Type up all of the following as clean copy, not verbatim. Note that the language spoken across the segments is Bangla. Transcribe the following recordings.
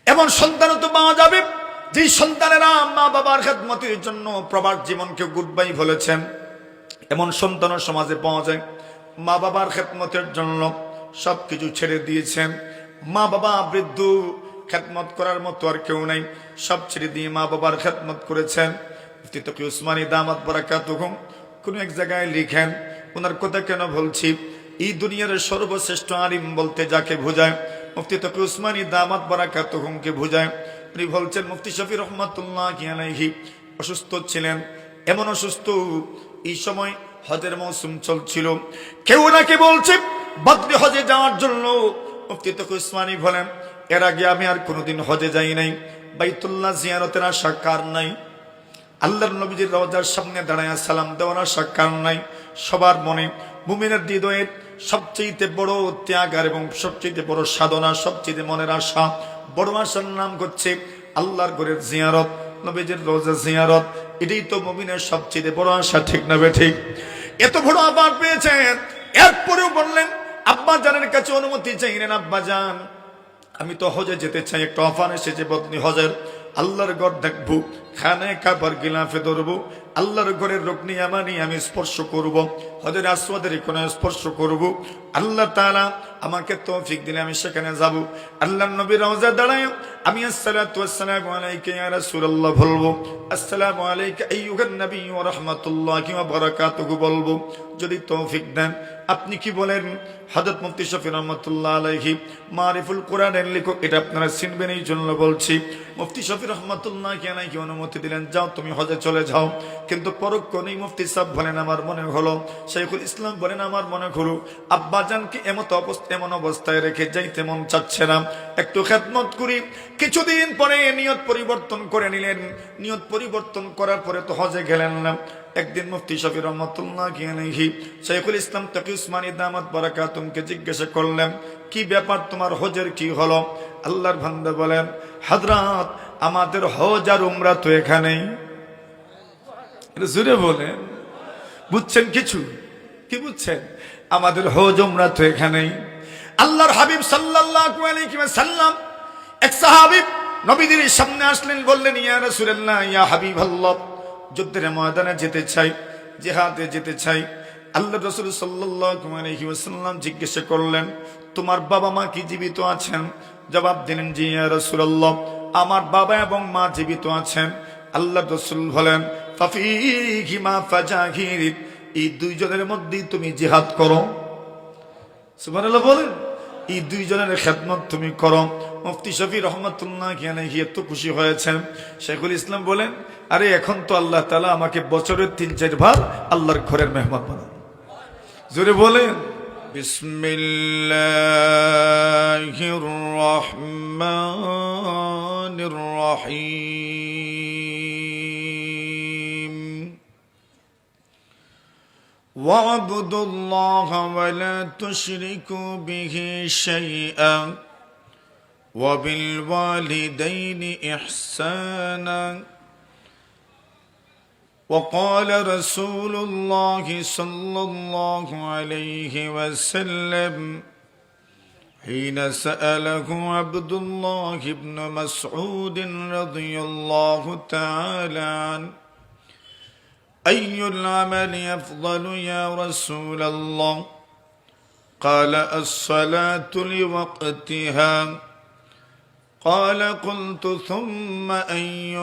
এমন সন্তানও তো পাওয়া যাবে যে সন্তানেরা মা বাবার খেদমতের জন্য প্রবাস জীবনকে গুড বাই বলেছেন। এমন সন্তানও সমাজে পাওয়া যায় মা বাবার খেদমতের জন্য সবকিছু ছেড়ে দিয়েছেন। মা বাবা বৃদ্ধ, খেদমত করার মতো আর কেউ নাই, সব ছেড়ে দিয়ে মা বাবার খেদমত করেছেন। মুফতি তকি উসমানী দামাত বারাকাতুহুম কোন এক জায়গায় লিখেন, ওনার কথা কেন বলছি, এই দুনিয়ার সর্বশ্রেষ্ঠ আলিম বলতে যাকে বোঝায় মুফতি তকি উসমানী দামাত বারাকাতুহুমকে বোঝায়। উনি বলছেন মুফতি শফি রহমাতুল্লাহি আলাইহি অসুস্থ ছিলেন, এমন অসুস্থ এই সময় হজের মৌসুম চলছিল। কেউ নাকি বলছে বদরি হজে যাওয়ার জন্য। মুফতি তকি উসমানী বলেন, এর আগে আমি আর কোনোদিন হজে যাই নাই, বাইতুল্লাহ জিয়ারতের আশা কার নাই, আল্লাহর নবীজির রওজার সামনে দাঁড়ায় সালাম দেওয়ার আশা কার নাই। সবার মনে মুমিনের হৃদয়ের সবচেয়ে বড় ত্যাগ এবং সবচেয়ে বড় সাধনা, সবচেয়ে মনের আশা, বড় আশার নাম হচ্ছে আল্লাহর ঘরের জিয়ারত, নবীজির রওজা জিয়ারত। এটাই তো মুমিনের সবচেয়ে বড় আশা, ঠিক না ঠিক? এত বড় আবার পেয়েছেন, এরপরেও বললেন আব্বা জানের কাছে অনুমতি চাইলেন, আব্বা জান আমি তো হজে যেতে চাই, একটা অফার এসেছে বদনি হজের, আল্লাহর ঘর দেখবো, খানায় কাবার গিলাফে ধরবো, আল্লাহর ঘরের রুকনি ইয়ামানি আমি স্পর্শ করব, হজের আসওয়াদের কোণে স্পর্শ করব। আল্লাহ তাআলা আমাকে তৌফিক দিলে আমি সেখানে যাব। আল্লাহর নবী রওজা দাঁড়ায় আমি আসসালাতু ওয়াসসালামু আলাইকা ইয়া রাসূলুল্লাহ বলবো, আসসালামু আলাইকা আইয়ুহান নবী ওয়া রাহমাতুল্লাহি ওয়া বারাকাতুহু বলবো। যদি তৌফিক দেন আপনি কি বলেন? হযরত মুফতি শফি রহমাতুল্লাহ আলাইহি মারিফুল কোরআনের লেখক, এটা আপনারা চিনবেন এই জন্য বলছি। মুফতি শফি রহমাতুল্লাহ আলাইহি অনুমতি দিলেন, যাও তুমি হজে চলে যাও। কিন্তু পরোক্ষ নেই, মুফতি সাহেব বলেন আমার মনে হলো, শাইখুল ইসলাম বলেন আমার মনে হলো আব্বাজানকে এমন অবস্থায় রেখে যাইতে মন চাচ্ছে না, একটু খেদমত করি। কিছুদিন পরে নিয়ত পরিবর্তন করে নিলেন। নিয়ত পরিবর্তন করার পরে তো হজে গেলেন না। একদিন মুফতি শফি রহমাতুল্লাহি আলাইহি শাইখুল ইসলাম তাকি উসমানী দামাত বারাকাতুহুমকে জিজ্ঞাসা করলেন, কি ব্যাপার তোমার হজের কি হলো? আল্লাহর বান্দা বলেন, হযরত আমাদের হজ আর উমরা তো এখানেই। জোরে বলেন, বুঝছেন কিছু? কি বুঝছেন? আমাদের হজ উমরা তো এখানেই। আল্লাহর হাবিব সাল্লাল্লাহু আলাইহি ওয়াসাল্লাম এক সাহাবী নবীদের সামনে আসলেন, বললেন ইয়া রাসূলুল্লাহ, ইয়া হাবিবাল্লাহ, যুদ্ধের ময়দানে যেতে চাই, জিহাদে যেতে চাই। আল্লাহ রাসূল সাল্লাল্লাহু আলাইহি ওয়াসাল্লাম জিজ্ঞাসা করলেন, তোমার বাবা মা কি জীবিত আছেন? জবাব দিলেন, জি ইয়া রাসূলুল্লাহ, আমার বাবা এবং মা জীবিত আছেন। আল্লাহ রাসূল বলেন, ফাফিহিমা ফাজাহির, এই দুইজনের মধ্যেই তুমি জিহাদ করো। সুবহানাল্লাহ বলেন, এই দুইজনের খেদমত তুমি করো। মুফতি শফি রহমাতুল্লাহি আলাইহি এত খুশি হয়েছেন। শাইখুল ইসলাম বলেন, আরে এখন তো আল্লাহ তাআলা আমাকে বছরের ৩-৪ বার আল্লাহর ঘরের মেহমান বানান। জোরে বলেন, বিসমিল্লাহির রহমানির রহিম। واعبدوا الله ولا تشركوا به شيئا وبالوالدين إحسانا. وقال رسول الله صلى الله عليه وسلم حين سأله عبد الله بن مسعود رضي الله تعالى عنه أي العمل أفضل يا رسول الله؟ قال الصلاة لوقتها. قال قلت ثم أي؟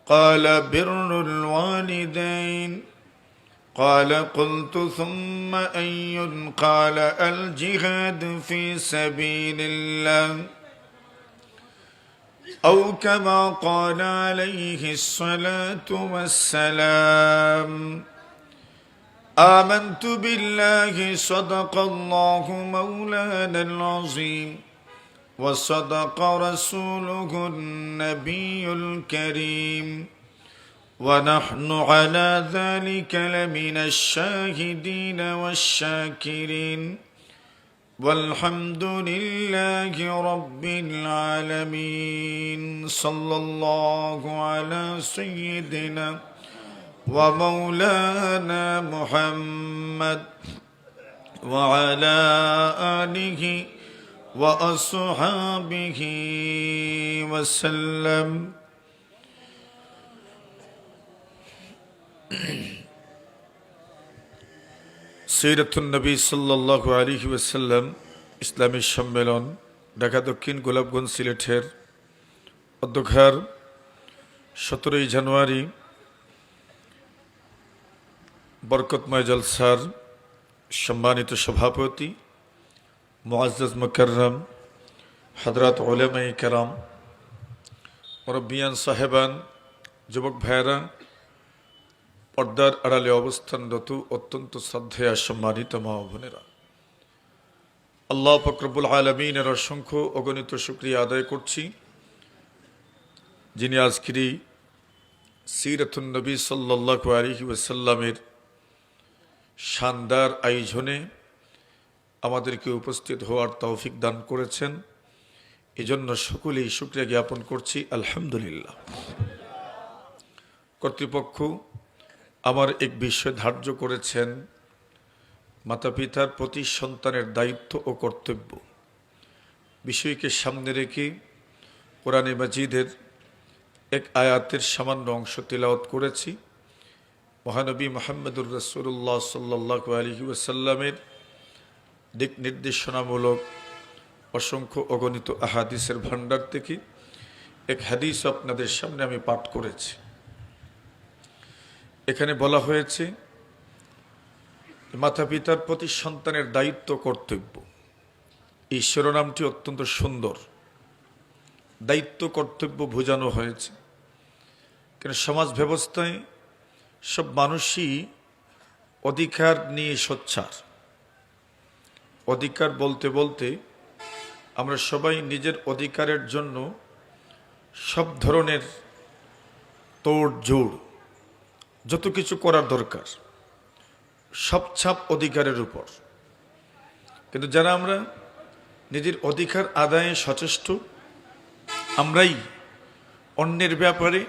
قال بر الوالدين. قال قلت ثم أي؟ قال الجهاد في سبيل الله، أو كما قال عليه الصلاة والسلام. آمنت بالله صدق الله مولانا العظيم وصدق رسوله النبي الكريم ونحن على ذلك لمن الشاهدين والشاكرين والحمد لله رب العالمين. صلى الله على سيدنا ومولانا محمد وعلى آله وأصحابه وسلم সিরাতুন নবী সাল্লাল্লাহু আলাইহি ওয়াসাল্লাম ইসলামী সম্মেলন ঢাকা দক্ষিণ গোলাপগঞ্জ সিলেটের অধ্যক্ষার 17 জানুয়ারি বরকতময় জলসার সম্মানিত সভাপতি মুআজ্জাজ মুকাররম হযরত উলামায়ে কেরাম, মুরব্বিয়ান সাহেবান, যুবক ভাইয়েরা, পর্দার আড়ালে অবস্থানরত অত্যন্ত শ্রদ্ধেয় সম্মানিত মা ও বোনেরা, আল্লাহ পাক রব্বুল আলামিনের অসংখ্য অগণিত শুকরিয়া আদায় করছি, যিনি আজকের এই সিরাতুন নবী সাল্লাল্লাহু আলাইহি ওয়াসাল্লামের শানদার আয়োজনে আমাদেরকে উপস্থিত হওয়ার তৌফিক দান করেছেন। এজন্য সকলেই শুকরিয়া জ্ঞাপন করছি, আলহামদুলিল্লাহ। কর্তৃপক্ষ আমার এক বিষয় ধার্য করেছেন, মাতা পিতার প্রতি সন্তানের দায়িত্ব ও কর্তব্য বিষয়কে সামনে রেখে কোরআনে মাজিদের এক আয়াতের সামান্য অংশ তিলাওয়াত করেছি। মহানবী মুহাম্মদুর রাসূলুল্লাহ সাল্লাল্লাহু আলাইহি ওয়াসাল্লামের দিক নির্দেশনামূলক অসংখ্য অগণিত আহাদিসের ভান্ডার থেকে এক হাদিস আপনাদের সামনে আমি পাঠ করেছি। এখানে বলা হয়েছে মাতা পিতার প্রতি সন্তানের দায়িত্ব কর্তব্য। এই শিরোনামটি অত্যন্ত সুন্দর। দায়িত্ব কর্তব্য বোঝানো হয়েছে, কারণ সমাজ ব্যবস্থায় সব মানুষই অধিকার নিয়ে সোচ্চার। অধিকার বলতে বলতে আমরা সবাই নিজের অধিকারের জন্য সব ধরনের তোড়জোড়, যত কিছু করার দরকার সব ছাপ অধিকারের উপর। কিন্তু যারা আমরা নিজের অধিকার আদায়ে সচেষ্ট, আমরাই অন্যের ব্যাপারে,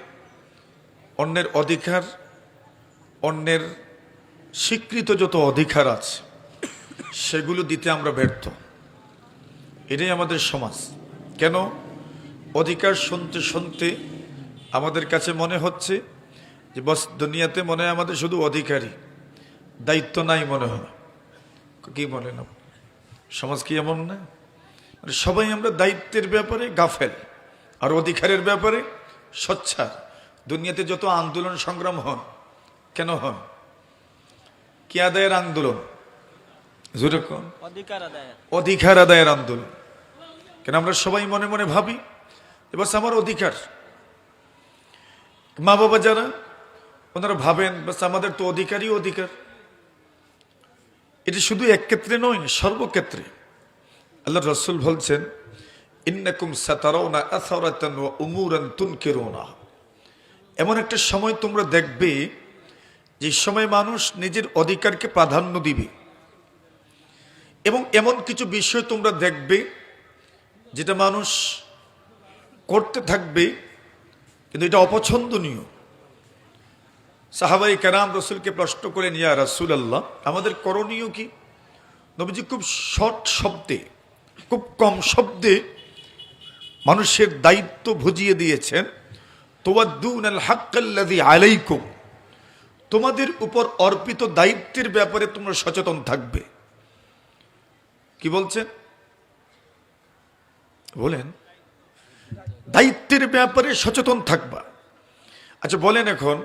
অন্যের অধিকার, অন্যের স্বীকৃত যত অধিকার আছে সেগুলো দিতে আমরা ব্যর্থ। এটাই আমাদের সমাজ। কেন? অধিকার শুনতে শুনতে আমাদের কাছে মনে হচ্ছে যে বস দুনিয়াতে মনে হয় আমাদের শুধু অধিকারী, দায়িত্ব নাই মনে হয়। কি বলেন? সমাজ কি এমন না? মানে সবাই আমরা দায়িত্বের ব্যাপারে গাফেল আর অধিকারের ব্যাপারে সোচ্চার। দুনিয়াতে যত আন্দোলন সংগ্রাম হন, কেন হন? কি আদায়ের আন্দোলন? যেরকম অধিকার আদায়ের আন্দোলন। কেন আমরা সবাই মনে মনে ভাবি এবার আমার অধিকার। মা বাবা যারা, ওনারা ভাবেন বাস আমাদের তো অধিকারই অধিকার। এটি শুধু এক ক্ষেত্রে নয়, সর্বক্ষেত্রে। আল্লাহ রাসূল বলছেন, ইন্নাকুম সাতারাউনা আসারাতান ওয়া উমুরান তুনকিরুনা। এমন একটা সময় তোমরা দেখবে যে সময় মানুষ নিজের অধিকারকে প্রাধান্য দিবে, এবং এমন কিছু বিষয় তোমরা দেখবে যেটা মানুষ করতে থাকবে কিন্তু এটা অপছন্দনীয়। সাহাবায়ে কেরাম রাসূলকে প্রশ্ন করেন, ইয়া রাসূলুল্লাহ, আমাদের করণীয় কি? নবীজি খুব শর্ট শব্দে, খুব কম শব্দে মানুষের দায়িত্ব বুঝিয়ে দিয়েছেন। তুওয়াদ্দুনাল হাক্কাল্লাযী আলাইকুম, তোমাদের উপর অর্পিত দায়িত্বের ব্যাপারে তোমরা সচেতন থাকবে। কি বলছেন? বলেন, দায়িত্বের ব্যাপারে সচেতন থাকবা। আচ্ছা বলেন, এখন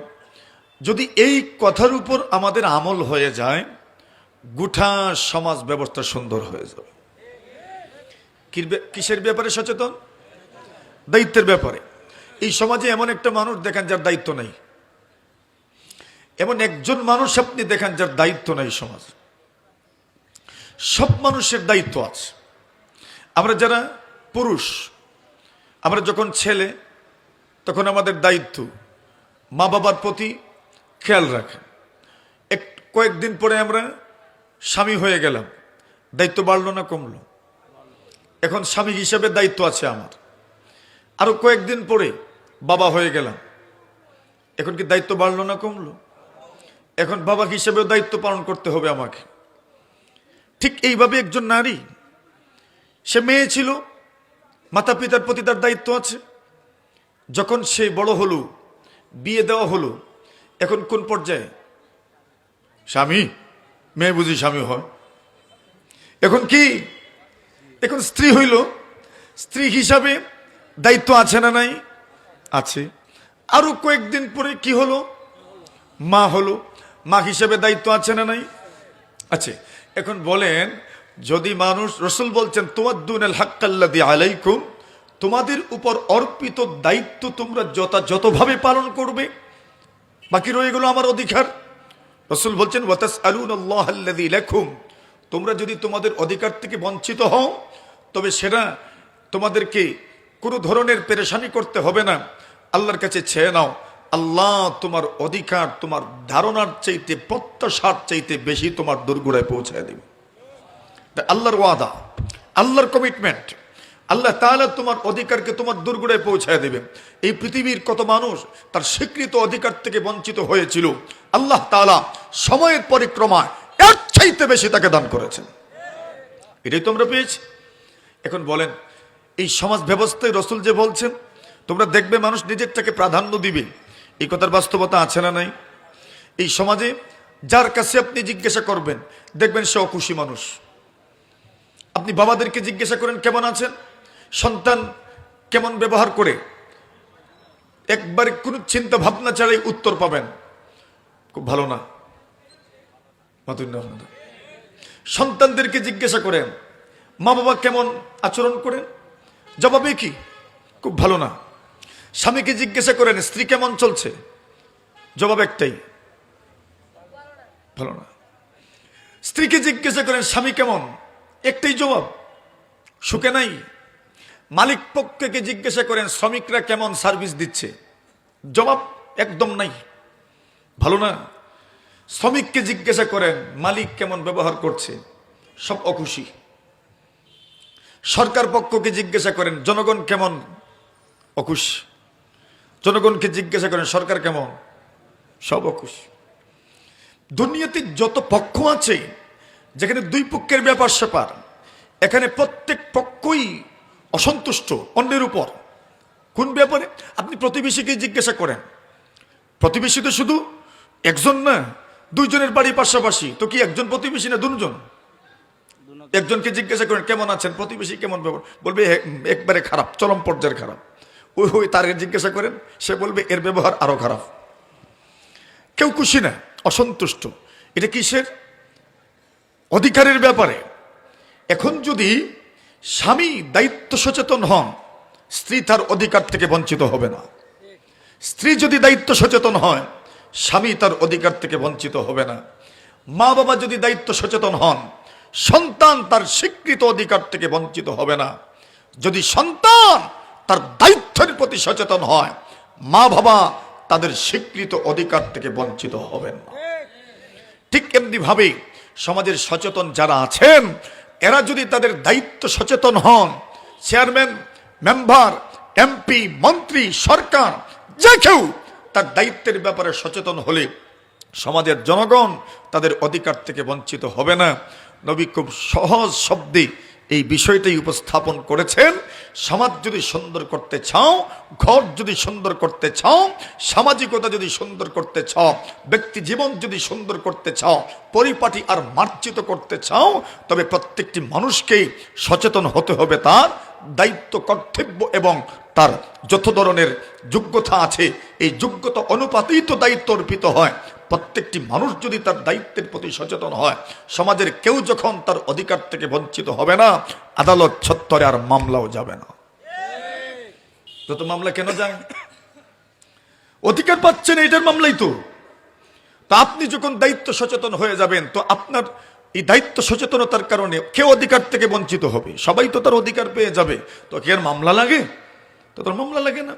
যদি এই কথার উপর আমাদের আমল হয়ে যায়, গোটা সমাজ ব্যবস্থা সুন্দর হয়ে যাবে। কিসের ব্যাপারে সচেতন? দায়িত্বের ব্যাপারে। এই সমাজে এমন একটা মানুষ দেখেন যার দায়িত্ব নেই, এমন একজন মানুষ আপনি দেখেন যার দায়িত্ব নেই। সমাজ সব মানুষের দায়িত্ব আছে। আমরা যারা পুরুষ, আমরা যখন ছেলে, তখন আমাদের দায়িত্ব মা বাবার প্রতি খেয়াল রাখা। কয়েকদিন পরে আমরা স্বামী হয়ে গেলাম, দায়িত্ব বাড়লো না কমলো? এখন স্বামী হিসেবে দায়িত্ব আছে আমার। আরো কয়েকদিন পরে বাবা হয়ে গেলাম, এখন কি দায়িত্ব বাড়লো না কমলো? এখন বাবা হিসেবেও দায়িত্ব পালন করতে হবে আমাকে। ঠিক এইভাবে একজন নারী, সে মেয়ে ছিল, মাতা পিতার প্রতি তার দায়িত্ব আছে, যখন সে বড় হলো, বিয়ে দেওয়া হলো, এখন কোন পর্যায়ে? স্বামী, মেয়ে বুঝি স্বামী হয়। এখন কি? এখন স্ত্রী হইল। স্ত্রী হিসাবে দায়িত্ব আছে না নাই? আছে। আরো কয়েকদিন পরে কি হলো? মা হলো। মা হিসাবে দায়িত্ব আছে না নাই? আছে। এখন বলেন, যদি মানুষ, রসুল বলছেন তুয়াদ্দুনাল হাক্কাল্লাযী আলাইকুম, তোমাদের উপর অর্পিত দায়িত্ব তোমরা যথাযথভাবে পালন করবে, বাকি রয়ে গেল আমার অধিকার। রসুল বলছেন ওয়াতাসআলুনাল্লাহাল্লাযী লাকুম, তোমরা যদি তোমাদের অধিকার থেকে বঞ্চিত হও তবে সেটা তোমাদেরকে কোনো ধরনের পেরেশানি করতে হবে না, আল্লাহর কাছে চেয়ে নাও। আল্লাহ তোমার অধিকার তোমার ধারণার চাইতে, প্রত্যাশার চাইতে বেশি তোমার দোরগোড়ায় পৌঁছায় দেবে। আল্লাহর ওয়াদা, আল্লাহর কমিটমেন্ট। আল্লাহ তাআলা তোমার অধিকারকে তোমার দোরগোড়ায় পৌঁছায় দেবে। এই পৃথিবীর কত মানুষ তার স্বীকৃত অধিকার থেকে বঞ্চিত হয়েছিল, আল্লাহ তাআলা সময়ের পরিক্রমায় এর চাইতে বেশি তাকে দান করেছেন। এটাই তোমরা পেয়েছি। এখন বলেন, এই সমাজ ব্যবস্থায় রসুল যে বলছেন তোমরা দেখবে মানুষ নিজেরটাকে প্রাধান্য দিবে, এই কথার বাস্তবতা আছে না নাই? এই সমাজে যার কাছে আপনি জিজ্ঞাসা করবেন দেখবেন সে অখুশি মানুষ। আপনি বাবাদেরকে জিজ্ঞাসা করেন কেমন আছেন, সন্তান কেমন ব্যবহার করে, একবারে কোনো চিন্তা ভাবনা ছাড়াই উত্তর পাবেন খুব ভালো না। সন্তানদেরকে জিজ্ঞাসা করেন মা বাবা কেমন আচরণ করেন, জবাবে কি? খুব ভালো না। স্বামীকে জিজ্ঞাসা করেন স্ত্রী কেমন চলছে, জবাব একটাই, ভালো না। স্ত্রীকে জিজ্ঞাসা করেন স্বামী কেমন, একটাই জবাব, সুখে নাই। মালিক পক্ষকে জিজ্ঞাসা করেন শ্রমিকরা কেমন সার্ভিস দিচ্ছে, জবাব একদম নাই, ভালো না। শ্রমিককে জিজ্ঞাসা করেন মালিক কেমন ব্যবহার করছে, সব অখুশি। সরকার পক্ষকে জিজ্ঞাসা করেন জনগণ কেমন, অখুশি। জনগণকে জিজ্ঞাসা করেন সরকার কেমন, সব অখুশি। দুনিয়াতে যত পক্ষ আছে, যেখানে দুই পক্ষের ব্যাপার স্যাপার, এখানে প্রত্যেক পক্ষই অসন্তুষ্ট অন্যের উপর। কোন ব্যাপারে? আপনি প্রতিবেশীকে জিজ্ঞাসা করেন, প্রতিবেশী তো শুধু একজন না, দুইজনের বাড়ি পাশাপাশি, তো কি একজন প্রতিবেশী না দুজন? একজনকে জিজ্ঞাসা করেন কেমন আছেন, প্রতিবেশী কেমন ব্যবহার, বলবে একবারে খারাপ, চরম পর্যায়ের খারাপ। ওই তার জিজ্ঞাসা করেন, সে বলবে এর ব্যবহার আরো খারাপ। কেউ খুশি না, অসন্তুষ্ট। এটা কিসের? অধিকারের ব্যাপারে। এখন যদি স্বামী দায়িত্ব সচেতন হন, স্ত্রী তার অধিকার থেকে বঞ্চিত হবে না। স্ত্রী যদি দায়িত্ব সচেতন হয়, স্বামী তার অধিকার থেকে বঞ্চিত হবে না। মা বাবা যদি দায়িত্ব সচেতন হন, সন্তান তার স্বীকৃত অধিকার থেকে বঞ্চিত হবে না। যদি সন্তান তার দায়িত্বের প্রতি সচেতন হয়, মা বাবা তাদের স্বীকৃত অধিকার থেকে বঞ্চিত হবেন না। ঠিক এমনি ভাবে সমাজের সচেতন যারা আছেন, এরা যদি তাদের দায়িত্ব সচেতন হন, চেয়ারম্যান, মেম্বার, এমপি, মন্ত্রী, সরকার, যে কেউ তার দায়িত্বের ব্যাপারে সচেতন হলে সমাজের জনগণ তাদের অধিকার থেকে বঞ্চিত হবে না। নবী খুব সহজ শব্দে এই বিষয়টাই উপস্থাপন করেছেন। সমাজ যদি সুন্দর করতে চাও, ঘর যদি সুন্দর করতে চাও, সামাজিকতা যদি সুন্দর করতে চাও, ব্যক্তি জীবন যদি সুন্দর করতে চাও, পরিপাটি আর মার্জিত করতে চাও, তবে প্রত্যেকটি মানুষকে সচেতন হতে হবে তার দায়িত্ব, কর্তব্য এবং তার যত ধরনের যোগ্যতা আছে, এই যোগ্যতা অনুপাতেই তো দায়িত্ব অর্পিত হয়। প্রত্যেকটি মানুষ যদি তার দায়িত্বের প্রতি সচেতন হয়, সমাজের কেউ যখন তার অধিকার থেকে বঞ্চিত হবে না, আদালত চত্বরে আর মামলাও যাবে না। যত মামলা কেন যায়? অধিকার পাচ্ছেন, এটার মামলাই তো। আপনি যখন দায়িত্ব সচেতন হয়ে যাবেন, তো আপনার এই দায়িত্ব সচেতনতার কারণে কেউ অধিকার থেকে বঞ্চিত হবে, সবাই তো তার অধিকার পেয়ে যাবে। তো কি আর মামলা লাগে? তো তার মামলা লাগে না।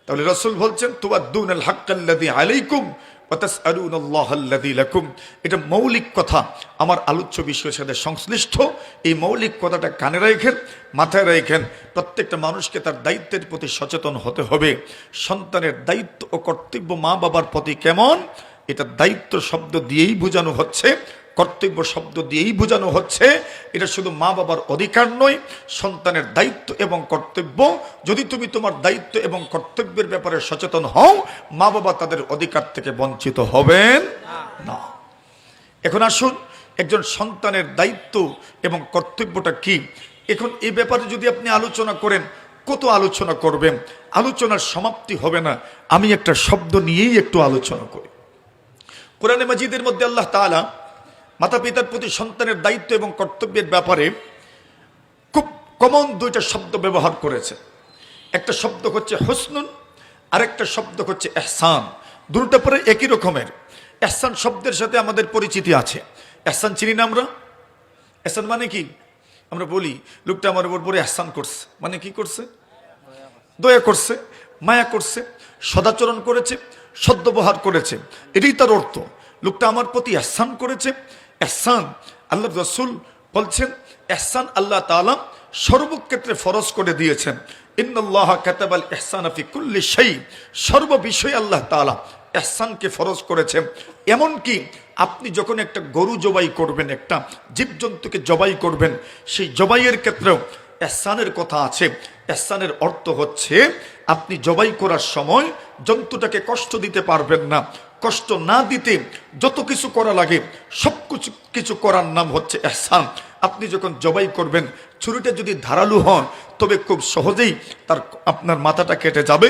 তাহলে রাসূল বলছেন তুয়াদ্দুনাল হাক্কাল্লাযী আলাইকুম ওয়া তাসআলুনাল্লাহাল্লাযী লাকুম। এটা মৌলিক কথা, আমার আলোচ্য বিষয়ের সাথে সংশ্লিষ্ট। এই মৌলিক কথাটা কানে রাখেন, মাথায় রাখেন। প্রত্যেকটা মানুষকে তার দায়িত্বের প্রতি সচেতন হতে হবে। সন্তানের দায়িত্ব ও কর্তব্য মা বাবার প্রতি কেমন, এটা দায়িত্ব শব্দ দিয়েই বোঝানো হচ্ছে। কর্তব্য শব্দ দিয়েই বোঝানো হচ্ছে এটা শুধু মা বাবার অধিকার নয়, সন্তানের দায়িত্ব এবং কর্তব্য। যদি তুমি তোমার দায়িত্ব এবং কর্তব্যের ব্যাপারে সচেতন হও, মা বাবা তাদের অধিকার থেকে বঞ্চিত হবেন না। এখন আসুন, একজন সন্তানের দায়িত্ব এবং কর্তব্যটা কি, এখন এই ব্যাপারে যদি আপনি আলোচনা করেন, কত আলোচনা করবেন, আলোচনার সমাপ্তি হবে না। আমি একটা শব্দ নিয়েই একটু আলোচনা করি। কোরআনে মাজিদের মধ্যে আল্লাহ তাআলা মাতা পিতার প্রতি সন্তানের দায়িত্ব এবং কর্তব্যের ব্যাপারে খুব কমন দুইটা শব্দ ব্যবহার করেছে। একটা শব্দ হচ্ছে হুসনুন, আরেকটা শব্দ হচ্ছে ইহসান। দুটো পরে একই রকমের। ইহসান শব্দের সাথে আমাদের পরিচিতি আছে। ইহসান চিনি না আমরা? ইহসান মানে কি? আমরা বলি লোকটা আমার উপর পরে ইহসান করছে, মানে কি করছে? দয়া করছে, মায়া করছে, সদাচরণ করেছে, সদ্ব্যবহার করেছে, এটাই তার অর্থ। লোকটা আমার প্রতি ইহসান করেছে। ইহসান আল্লাহ রাসূল বলছেন, ইহসান আল্লাহ তাআলা সর্বক্ষেত্রে ফরজ করে দিয়েছেন। ইন্নাল্লাহা কাতাবাল ইহসানা ফি কুল্লি শাই, সর্ব বিষয়ে আল্লাহ তাআলা ইহসানকে ফরজ করেছেন। এমনকি আপনি যখন একটা গরু জবাই করবেন, একটা জীবজন্তুকে জবাই করবেন, সেই জবাইয়ের ক্ষেত্রেও ইহসানের কথা আছে। ইহসানের অর্থ হচ্ছে আপনি জবাই করার সময় জন্তুটাকে কষ্ট দিতে পারবেন না। কষ্ট না দিতে যত কিছু করা লাগে সব কিছু করার নাম হচ্ছে ইহসান। আপনি যখন জবাই করবেন, ছুরিটা যদি ধারালো হন, তবে খুব সহজেই আপনার মাথাটা কেটে যাবে,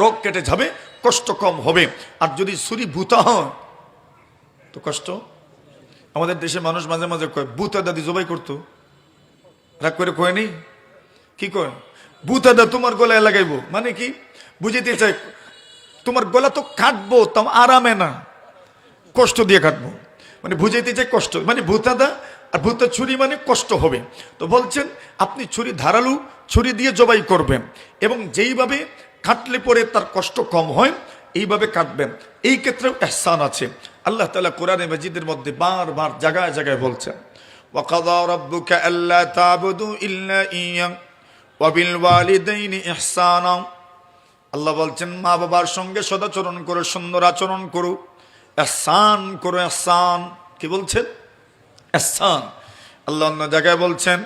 রোগ কেটে যাবে, কষ্ট কম হবে। আর যদি ছুরি ভূতা হয় তো কষ্ট। আমাদের দেশে মানুষ মাঝে মাঝে কয় ভূতা দাদি জবাই করতো, রাগ করে কয়নি, কি কয়? ভূতা দা তোমার গলায় লাগাইবো, মানে কি বুঝিতে চাই? তোমার গলা তো কাটবো, তাও আরামে না, কষ্ট দিয়ে কাটবো, মানে বুঝাইতে চাই কষ্ট, মানে ভূতাদা আর ভূতা ছুরি মানে কষ্ট হবে। তো বলছেন আপনি ছুরি ধারালু ছুরি দিয়ে জবাই করবেন, এবং যেইভাবে কাটলে পরে তার কষ্ট কম হয় এইভাবে কাটবেন। এই ক্ষেত্রেও ইহসান আছে। আল্লাহ তাআলা কোরআনে মাজিদের মধ্যে বারবার জায়গায় জায়গায় বলছেন, ওয়াকাযা রাব্বুকা আল্লা তা'বুদু ইল্লা ইয়্যাহু ওয়া বিল ওয়ালিদাইনি ইহসানা। আল্লাহ বলছেন মা বাবার সঙ্গে সদাচরণ করো, সুন্দর আচরণ করো, ইহসান করো। ইহসান কি বলছেন? ইহসান। আল্লাহ অন্য জায়গায় বলছেন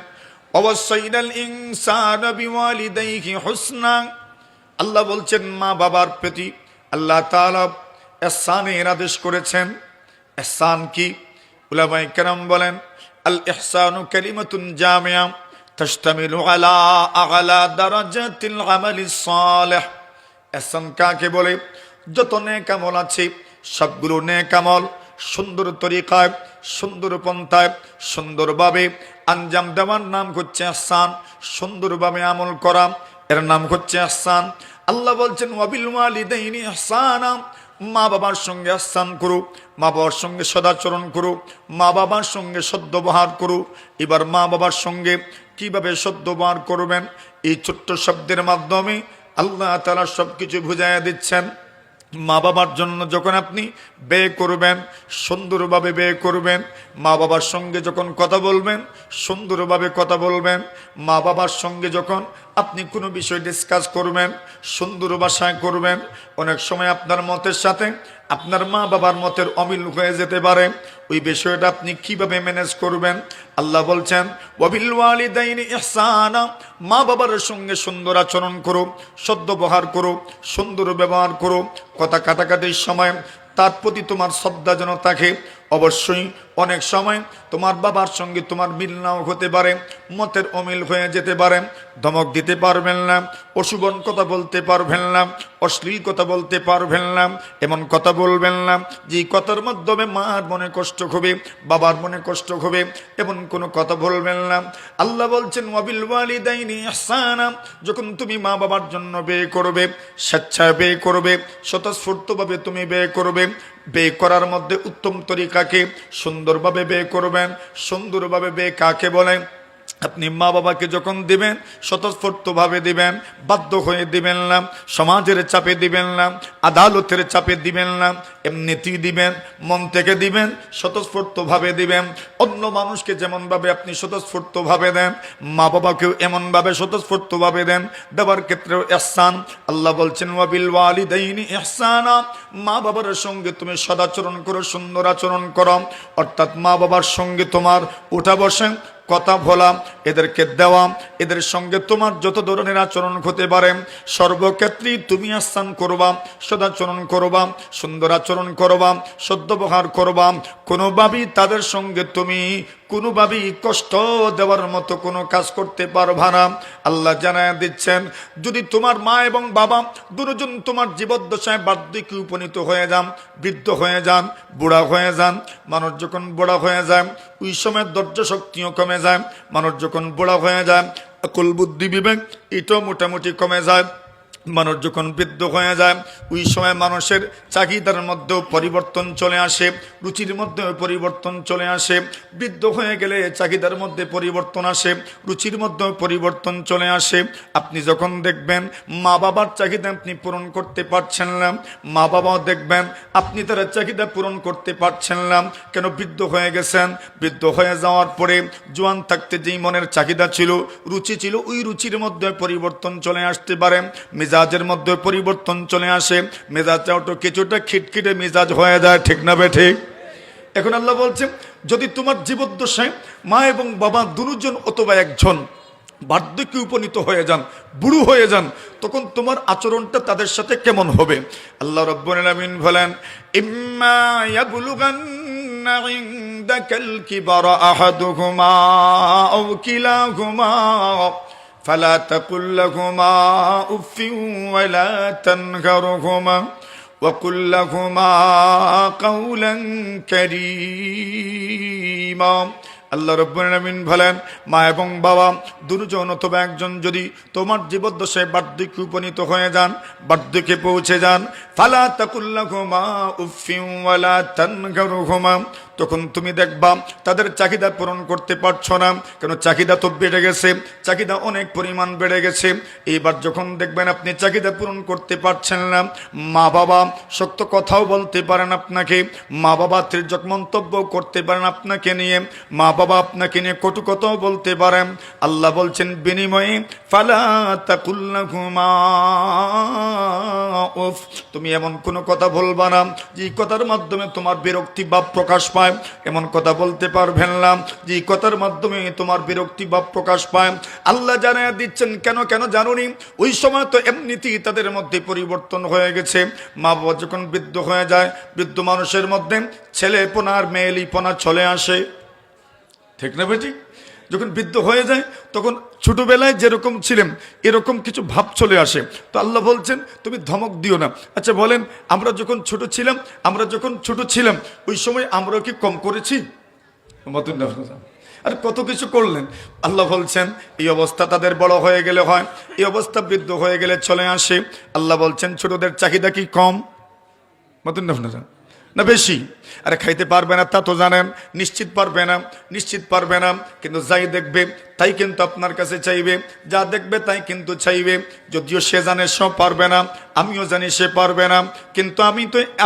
ওয়াসাইনাল ইনসানা বিওয়ালিদাইহি হুসনা। আল্লাহ বলছেন মা বাবার প্রতি আল্লাহ তাআলা ইহসানের আদেশ করেছেন। ইহসান কি? উলামায়ে কেরাম বলেন আল ইহসানু কালিমাতুন জামিয়া তাশতামিলু আলা আ'লা দারাজাতিল আমালিস সালিহ। ইহসান কাকে বলে? যত নেক আমল আছে সবগুলো নেক আমল সুন্দর তরিকায়, সুন্দর পন্থায়, সুন্দরভাবে আঞ্জাম দেওয়ার নাম হচ্ছে ইহসান। সুন্দরভাবে আমল করা, এর নাম হচ্ছে ইহসান। আল্লাহ বলছেন ওয়াবিল ওয়ালিদাইনি ইহসানা, মা বাবার সঙ্গে ইহসান করো, মা বাবার সঙ্গে সদাচরণ করো, মা বাবার সঙ্গে সদ্ব্যবহার করো। এবার মা বাবার সঙ্গে কিভাবে সদ্ব্যবহার করবেন, এই ছোট্ট শব্দের মাধ্যমে আল্লাহ তাআলা সবকিছু বুঝাইয়া দিচ্ছেন। মা বাবার জন্য যখন আপনি ব্যয় করবেন, সুন্দরভাবে ব্যয় করবেন। মা বাবার সঙ্গে যখন কথা বলবেন, সুন্দরভাবে কথা বলবেন। মা বাবার সঙ্গে যখন আপনি কোনো বিষয় ডিসকাস করবেন, সুন্দর ভাষায় করবেন। অনেক সময় আপনার মতের সাথে আপনার মা বাবার মতের অমিল হয়ে যেতে পারে, ওই বিষয়টা আপনি কিভাবে ম্যানেজ করবেন? আল্লাহ বলছেন ওয়াবিল ওয়ালিদাইনি ইহসানা, মা বাবার সঙ্গে সুন্দর আচরণ করো, সদ্ব্যবহার করো, সুন্দর ব্যবহার করো। কথা কাটাকাটির সময় তার প্রতি তোমার শ্রদ্ধা যেন থাকে। অবশ্যই অনেক সময় তোমার বাবার সঙ্গে তোমার মিল নাও হতে পারে, মতের অমিল হয়ে যেতে পারে, ধমক দিতে পারবেন না, অশুভন কথা বলতে পারবেন না, অশ্লীল কথা বলতে পারবেন না, এমন কথা বলবেন না যে কথার মাধ্যমে মার মনে কষ্ট হবে, বাবার মনে কষ্ট হবে, এমন কোনো কথা বলবেন না। আল্লাহ বলছেন ওয়াবিল ওয়ালিদাইনি ইহসানা, যখন তুমি মা বাবার জন্য ব্যয় করবে, স্বেচ্ছায় ব্যয় করবে, স্বতঃস্ফূর্তভাবে তুমি ব্যয় করবে। ব্যয় করার মধ্যে উত্তম তরিকাকে সুন্দরভাবে ব্যয় করবেন। সুন্দরভাবে ব্যয় কাকে বলেন? আপনি মা বাবাকে যখন দিবেন স্বতঃস্ফূর্তভাবে দিবেন, বাধ্য হয়ে দিবেন না, সমাজের চাপে দিবেন না, আদালতের চাপে দিবেন না, এমনিতেই দিবেন, মন থেকে দিবেন, স্বতঃস্ফূর্তভাবে দিবেন। অন্য মানুষকে যেমনভাবে আপনি স্বতঃস্ফূর্তভাবে দেন, মা বাবাকেও এমনভাবে স্বতঃস্ফূর্তভাবে দেন। দেওয়ার ক্ষেত্রেও ইহসান। আল্লাহ বলছেন ওয়াবিল ওয়ালিদাইনি ইহসানা, মা বাবার সঙ্গে তুমি সদাচরণ করো, সুন্দর আচরণ করো। অর্থাৎ মা বাবার সঙ্গে তোমার উঠা বসে, কথা বলা, এদেরকে দেওয়া, এদের সঙ্গে তোমার যত ধরনের আচরণ হতে পারে সর্বক্ষেত্রেই তুমি ইহসান করবা, সদাচরণ করবা, সুন্দর আচরণ করবা, সদ্ব্যবহার করবা। কোনোভাবেই তাদের সঙ্গে তুমি কোনোভাবেই কষ্ট দেওয়ার মতো কোনো কাজ করতে পারবা না। আল্লাহ জানায় দিচ্ছেন, যদি তোমার মা এবং বাবা দুজন তোমার জীবদ্দশায় বার্ধক্যে উপনীত হয়ে যান, বৃদ্ধ হয়ে যান, বুড়া হয়ে যান, মানুষ যখন বুড়া হয়ে যায় ওই সময় ধৈর্য শক্তিও কমে যায়। মানুষ যখন বুড়া হয়ে যায় আকল বুদ্ধি বিবেক এটাও মোটামুটি কমে যায়। মানুষ যখন বৃদ্ধ হয়ে যায় ওই সময় মানুষের চাহিদার মধ্যেও পরিবর্তন চলে আসে, রুচির মধ্যেও পরিবর্তন চলে আসে। বৃদ্ধ হয়ে গেলে চাহিদার মধ্যে পরিবর্তন আসে, রুচির মধ্যেও পরিবর্তন চলে আসে। আপনি যখন দেখবেন মা বাবার চাহিদা আপনি পূরণ করতে পারছেন না, মা বাবাও দেখবেন আপনি তার চাহিদা পূরণ করতে পারছেন না। কেন? বৃদ্ধ হয়ে গেছেন। বৃদ্ধ হয়ে যাওয়ার পরে জোয়ান থাকতে যেই মনের চাহিদা ছিল, রুচি ছিল, ওই রুচির মধ্যে পরিবর্তন চলে আসতে পারে, মেজাজের মধ্যে পরিবর্তন চলে আসে, মেজাজটাও তো কিছুটা খিটখিটে মেজাজ হয়ে যায়, ঠিক না বে ঠিক? এখন আল্লাহ বলছেন, যদি তোমার জীবদ্দশায় মা এবং বাবা দুজন অথবা একজন বার্ধক্যে উপনীত হয়ে যান, বুড়ো হয়ে যান, তখন তোমার আচরণটা তাদের সাথে কেমন হবে? আল্লাহ রাব্বুল আলামিন বলেন, ইম্মা ইয়াবলুগান্না ইনদাকাল কিবারা আহাদুহুমা আও কিলাহুমা ফালা তাকুল লাহুমা উফিন ওয়ালা তানহারহুমা ওয়াকুল লাহুমা কাওলান কারীমা। আল্লাহ রাব্বুল আলামিন বলেন, মা এবং বাবা দুজন অথবা একজন যদি তোমার জীবদ্দশায় বার্ধক্যে উপনীত হয়ে যান, বার্ধক্যে পৌঁছে যান, ফালা তাকুল লাহুমা উফিন ওয়ালা তানহারহুমা, তখন তুমি দেখবা তাদের চাহিদা পূরণ করতে পারছো না। কেন? চাহিদা তো বেড়ে গেছে, চাহিদা অনেক পরিমাণ বেড়ে গেছে। এইবার যখন দেখবেন আপনি চাহিদা পূরণ করতে পারছেন না, মা বাবা শক্ত কথাও বলতে পারেন আপনাকে, মা বাবা তির্যক মন্তব্য করতে পারেন আপনাকে নিয়ে, মা বাবা আপনাকে নিয়ে কটু কথাও বলতে পারেন। আল্লাহ বলছেন, বিনিময়ে ফালা তাকুল লাহুমা উফ, তুমি এমন কোনো কথা বলবা না যে কথার মাধ্যমে তোমার বিরক্তি ভাব প্রকাশ পায়। এমন কথা বলতে পারবেন না যে কথার মাধ্যমে তোমার বিরক্তি ভাব প্রকাশ পায়। আল্লাহ জানায়া দিচ্ছেন, কেন জানুনি? ওই সময় তো এমনিতেই তাদের মধ্যে পরিবর্তন হয়ে গেছে। মা বাবা যখন বৃদ্ধ হয়ে যায়, বৃদ্ধ মানুষের মধ্যে ছেলেপনা আর মেয়েলিপনা চলে আসে, ঠিক না বেটি? যখন বৃদ্ধ হয়ে যায় তখন ছোটবেলায় যেরকম ছিলেন এরকম কিছু ভাব চলে আসে। তো আল্লাহ বলছেন, তুমি ধমক দিও না। আচ্ছা বলেন, আমরা যখন ছোট ছিলাম ওই সময় আমরা কি কম করেছি? আর কত কিছু করলেন। আল্লাহ বলছেন, এই অবস্থা তাদের বড় হয়ে গেলে হয়, এই অবস্থা বৃদ্ধ হয়ে গেলে চলে আসে। আল্লাহ বলছেন, ছোটদের চাহিদা কি কম না বেশি? আরে খাইতে পারবে না তা তো জানেন, নিশ্চিত পারবে না, কিন্তু যাই দেখবে তাই কিন্তু আপনার কাছে চাইবে, যা দেখবে তাই কিন্তু চাইবে। যদিও সে জানে সব পারবে না, আমিও জানি সে পারবে না, কিন্তু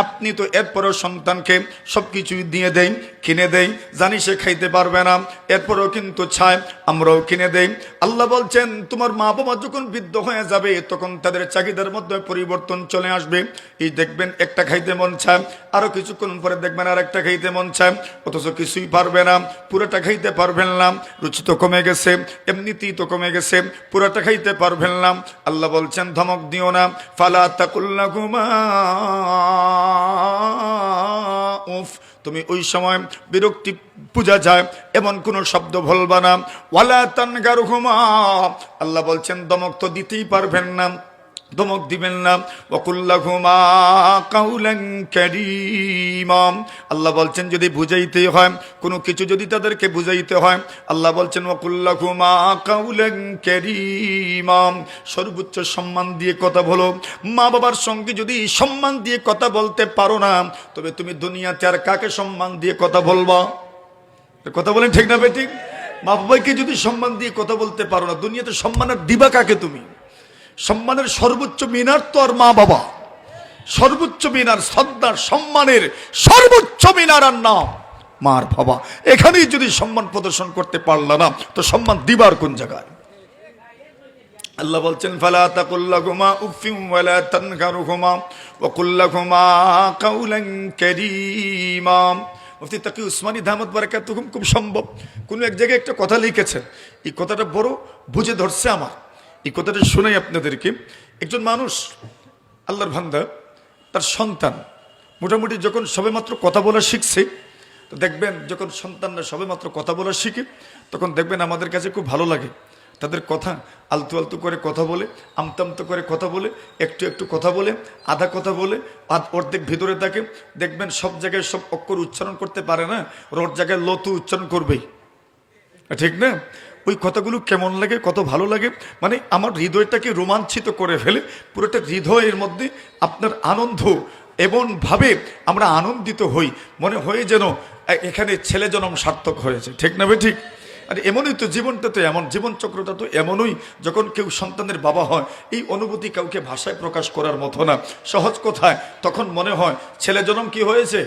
আপনি তো এরপরেও সন্তানকে সব কিছুই দিয়ে দেই, কিনে দেই, জানি সে খাইতে পারবে না, এরপরেও কিন্তু চায়, আমরাও কিনে দেই। আল্লাহ বলছেন, তোমার মা বাবা যখন বৃদ্ধ হয়ে যাবে তখন তাদের চাহিদার মধ্যে পরিবর্তন চলে আসবে। এই দেখবেন একটা খাইতে মন চায়, আরো কিছুক্ষণ পরে দেখবেন আর একটা খাইতে মন চায়, অথচ কিছুই পারবে না, পুরোটা খাইতে পারবেন না। রুচি তো কমে গেছে, এমনিতেই তো কমে গেছে, পুরোটা খাইতে পারবেন না। আল্লাহ বলছেন, ধমক দিও না। ফালা তাকুল লাহুমা উফ, তুমি ওই সময় বিরক্তি বোঝা যায় এমন কোন শব্দ বলবা না। ওয়ালা তানহারহুমা, আল্লাহ বলছেন ধমক তো দিতেই পারবেন না, ধমক দিবেন না। ওয়াকুল লাহুমা কাওলান কারীমা, আল্লাহ বলছেন যদি বুঝাইতে হয়, কোনো কিছু যদি তাদেরকে বুঝাইতে হয়, আল্লাহ বলছেন ওয়াকুল লাহুমা কাওলান কারীমা, সর্বোচ্চ সম্মান দিয়ে কথা বলো। মা বাবার সঙ্গে যদি সম্মান দিয়ে কথা বলতে পারো না, তবে তুমি দুনিয়াতে আর কাকে সম্মান দিয়ে কথা বলবা? কথা বলেন, ঠিক না বেঠিক? মা বাবাকে যদি সম্মান দিয়ে কথা বলতে পারো না, দুনিয়াতে সম্মানের দিবা কাকে তুমি? সম্মানের সর্বোচ্চ মিনার তো আর মা বাবা। সর্বোচ্চ মিনার, শ্রদ্ধার, সম্মানের সর্বোচ্চ মিনার আর নাম মার বাবা। এখানেই যদি সম্মান প্রদর্শন করতে পারলা না, তো সম্মান দিবার কোন জায়গায়? আল্লাহ বলছেন, ফালা তাকুল লাহুমা উফিন ওয়ালা তানহারহুমা ওয়া কুল লাহুমা কাওলান কারীমা। মুফতি তাকি উসমানী দামাত বারাকাতুহুম খুব সম্ভব কোনো এক জায়গায় একটা কথা লিখেছেন, এই কথাটা বড় বুঝে ধরছে আমার। এই কথাটা শোনাই আপনাদেরকে। একজন মানুষ, আল্লাহর বান্দা, তার সন্তান মোটামুটি যখন সবেমাত্র কথা বলা শিখছে, তো দেখবেন যখন সন্তানরা সবেমাত্র কথা বলা শিখে, তখন দেখবেন আমাদের কাছে খুব ভালো লাগে তাদের কথা। আলতু আলতু করে কথা বলে, আমতামতো করে কথা বলে, একটু একটু কথা বলে, আধা কথা বলে, অর্ধেক ভিতরে থাকে। দেখবেন সব জায়গায় সব অক্ষর উচ্চারণ করতে পারে না, ওর জায়গায় লতু উচ্চারণ করবেই, ঠিক না? ওই কথাগুলো কেমন লাগে, কত ভালো লাগে, মানে আমার হৃদয়টাকে রোমাঞ্চিত করে ফেলে। পুরোটা হৃদয়ের মধ্যে আপনার আনন্দ, এমনভাবে আমরা আনন্দিত হই, মনে হয় যেন এখানে ছেলে জন্ম সার্থক হয়েছে, ঠিক না ভাই? ঠিক। আর এমনই তো জীবনটা, তো এমন জীবন চক্রটা তো এমনই। যখন কেউ সন্তানের বাবা হয়, এই অনুভূতি কাউকে ভাষায় প্রকাশ করার মতো না, সহজ কথায়। তখন মনে হয় ছেলে জন্ম কি হয়েছে,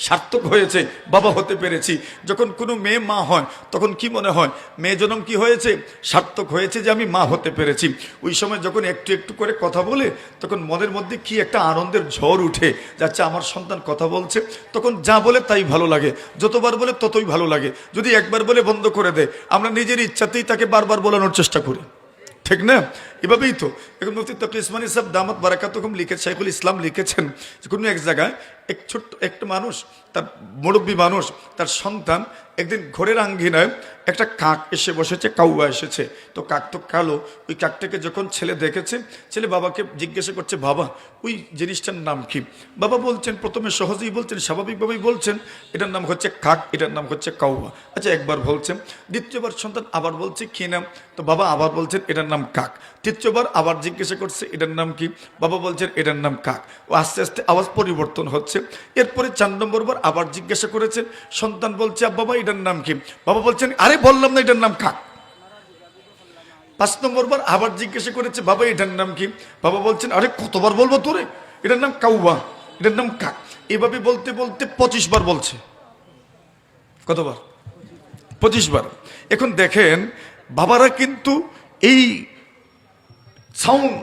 সার্থক হয়েছে, বাবা হতে পেরেছি। যখন কোনো মেয়ে মা হয়, তখন কি মনে হয়, মেয়ে জন্ম কি হয়েছে, সার্থক হয়েছে যে আমি মা হতে পেরেছি। ওই সময় যখন একটু একটু করে কথা বলে, তখন মনের মধ্যে কি একটা আনন্দের ঝড় উঠে যাচ্ছে, আমার সন্তান কথা বলছে। তখন যা বলে তাই ভালো লাগে, যতবার বলে ততই ভালো লাগে। যদি একবার বলে বন্ধ করে দেয়, আমরা নিজের ইচ্ছাতেই তাকে বারবার বলানোর চেষ্টা করি, ঠিক না? এভাবেই তো। এখন মুফতি তাকি উসমানী সাহেব দামাত বারাকাতুহুম লিখেছেন, শাইখুল ইসলাম লিখেছেন, যে কোনো এক জায়গায় এক ছোট্ট একটা মানুষ, তার মুরব্বী মানুষ, তার সন্তান একদিন ঘরের আঙ্গিনায় একটা কাক এসে বসেছে, কাউয়া এসেছে। তো কাক তো কালো, ওই কাকটাকে যখন ছেলে দেখেছে, ছেলে বাবাকে জিজ্ঞাসা করছে, বাবা ওই জিনিসটার নাম কি? বাবা বলছেন, প্রথমে সহজেই বলছেন, স্বাভাবিকভাবেই বলছেন, এটার নাম হচ্ছে কাক, এটার নাম হচ্ছে কাউয়া। আচ্ছা, একবার বলছেন। দ্বিতীয়বার সন্তান আবার বলছে, কি নাম? তো বাবা আবার বলছেন, এটার নাম কাক। তৃতীয়বার আবার জিজ্ঞাসা করছে, এটার নাম কি? বাবা বলছেন, এটার নাম কাক। ও আস্তে আস্তে আওয়াজ পরিবর্তন হচ্ছে। এরপরে 4 নম্বর বার আবার জিজ্ঞাসা করেছেন, সন্তান বলছে, বাবা এটার নাম কি? বাবা বলছেন, আরে বললাম না এটার নাম কাক। 5 নম্বর বার আবার জিজ্ঞাসা করেছে, বাবা এটার নাম কি? বাবা বলছেন, আরে কতবার বলবো তোরে, এটার নাম কাউয়া, এটার নাম কাক। এভাবে বলতে বলতে 25 বার বলছে। কতবার? 25 বার। এখন দেখেন, বাবারা কিন্তু এই সাউন্ড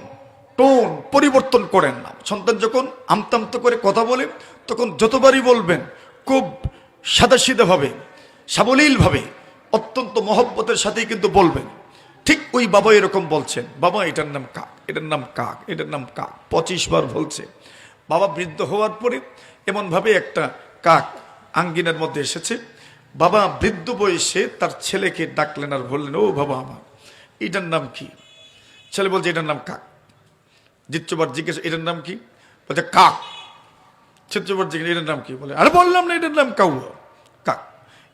টোন পরিবর্তন করেন না। সন্তান যখন আমতামত করে কথা বলে, তখন যতবারই বলবেন খুব সাদাসিধাভাবে, সাবলীলভাবে, অত্যন্ত মহব্বতের সাথেই কিন্তু বলবেন। ঠিক ওই বাবা এরকম বলছেন, বাবা এটার নাম কাক, এটার নাম কাক, এটার নাম কাক, 25 বার বলছে। বাবা বৃদ্ধ হওয়ার পরে এমনভাবে একটা কাক আঙ্গিনার মধ্যে এসেছে। বাবা বৃদ্ধ বয়সে তার ছেলেকে ডাকলেন আর বললেন, ও বাবা আমার, এটার নাম কি? ছেলে বলছে, এটার নাম কাক। দ্বিতীয়বার জিজ্ঞেস, এটার নাম কি? বলছে কাক। তৃতীয়বার জিজ্ঞেস, এটার নাম কি? বলে, আরে বললাম না এটার নাম কাউয়া, কাক।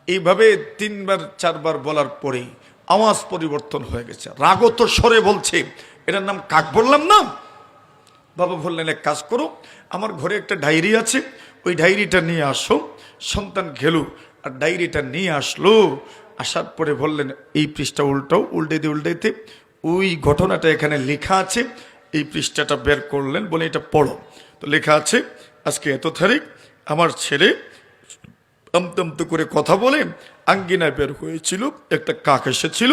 এইভাবে 3 বার 4 বার বলার পরেই আওয়াজ পরিবর্তন হয়ে গেছে, রাগত স্বরে বলছে, এটার নাম কাক বললাম না? বাবা বললেন, এক কাজ করো, আমার ঘরে একটা ডায়েরি আছে, ওই ডায়েরিটা নিয়ে আসো। সন্তান গেল আর ডায়েরিটা নিয়ে আসলো। আসার পরে বললেন, এই পৃষ্ঠা উল্টাও। উল্টাইতে উল্টাইতে ওই ঘটনাটা এখানে লেখা আছে, এই পৃষ্ঠাটা বের করলেন, বলে এটা পড়ো। তো লেখা আছে, আজকে এত তারিখ আমার ছেলে আমতামতো করে কথা বলে আঙ্গিনায় বের হয়েছিল, একটা কাক এসেছিল।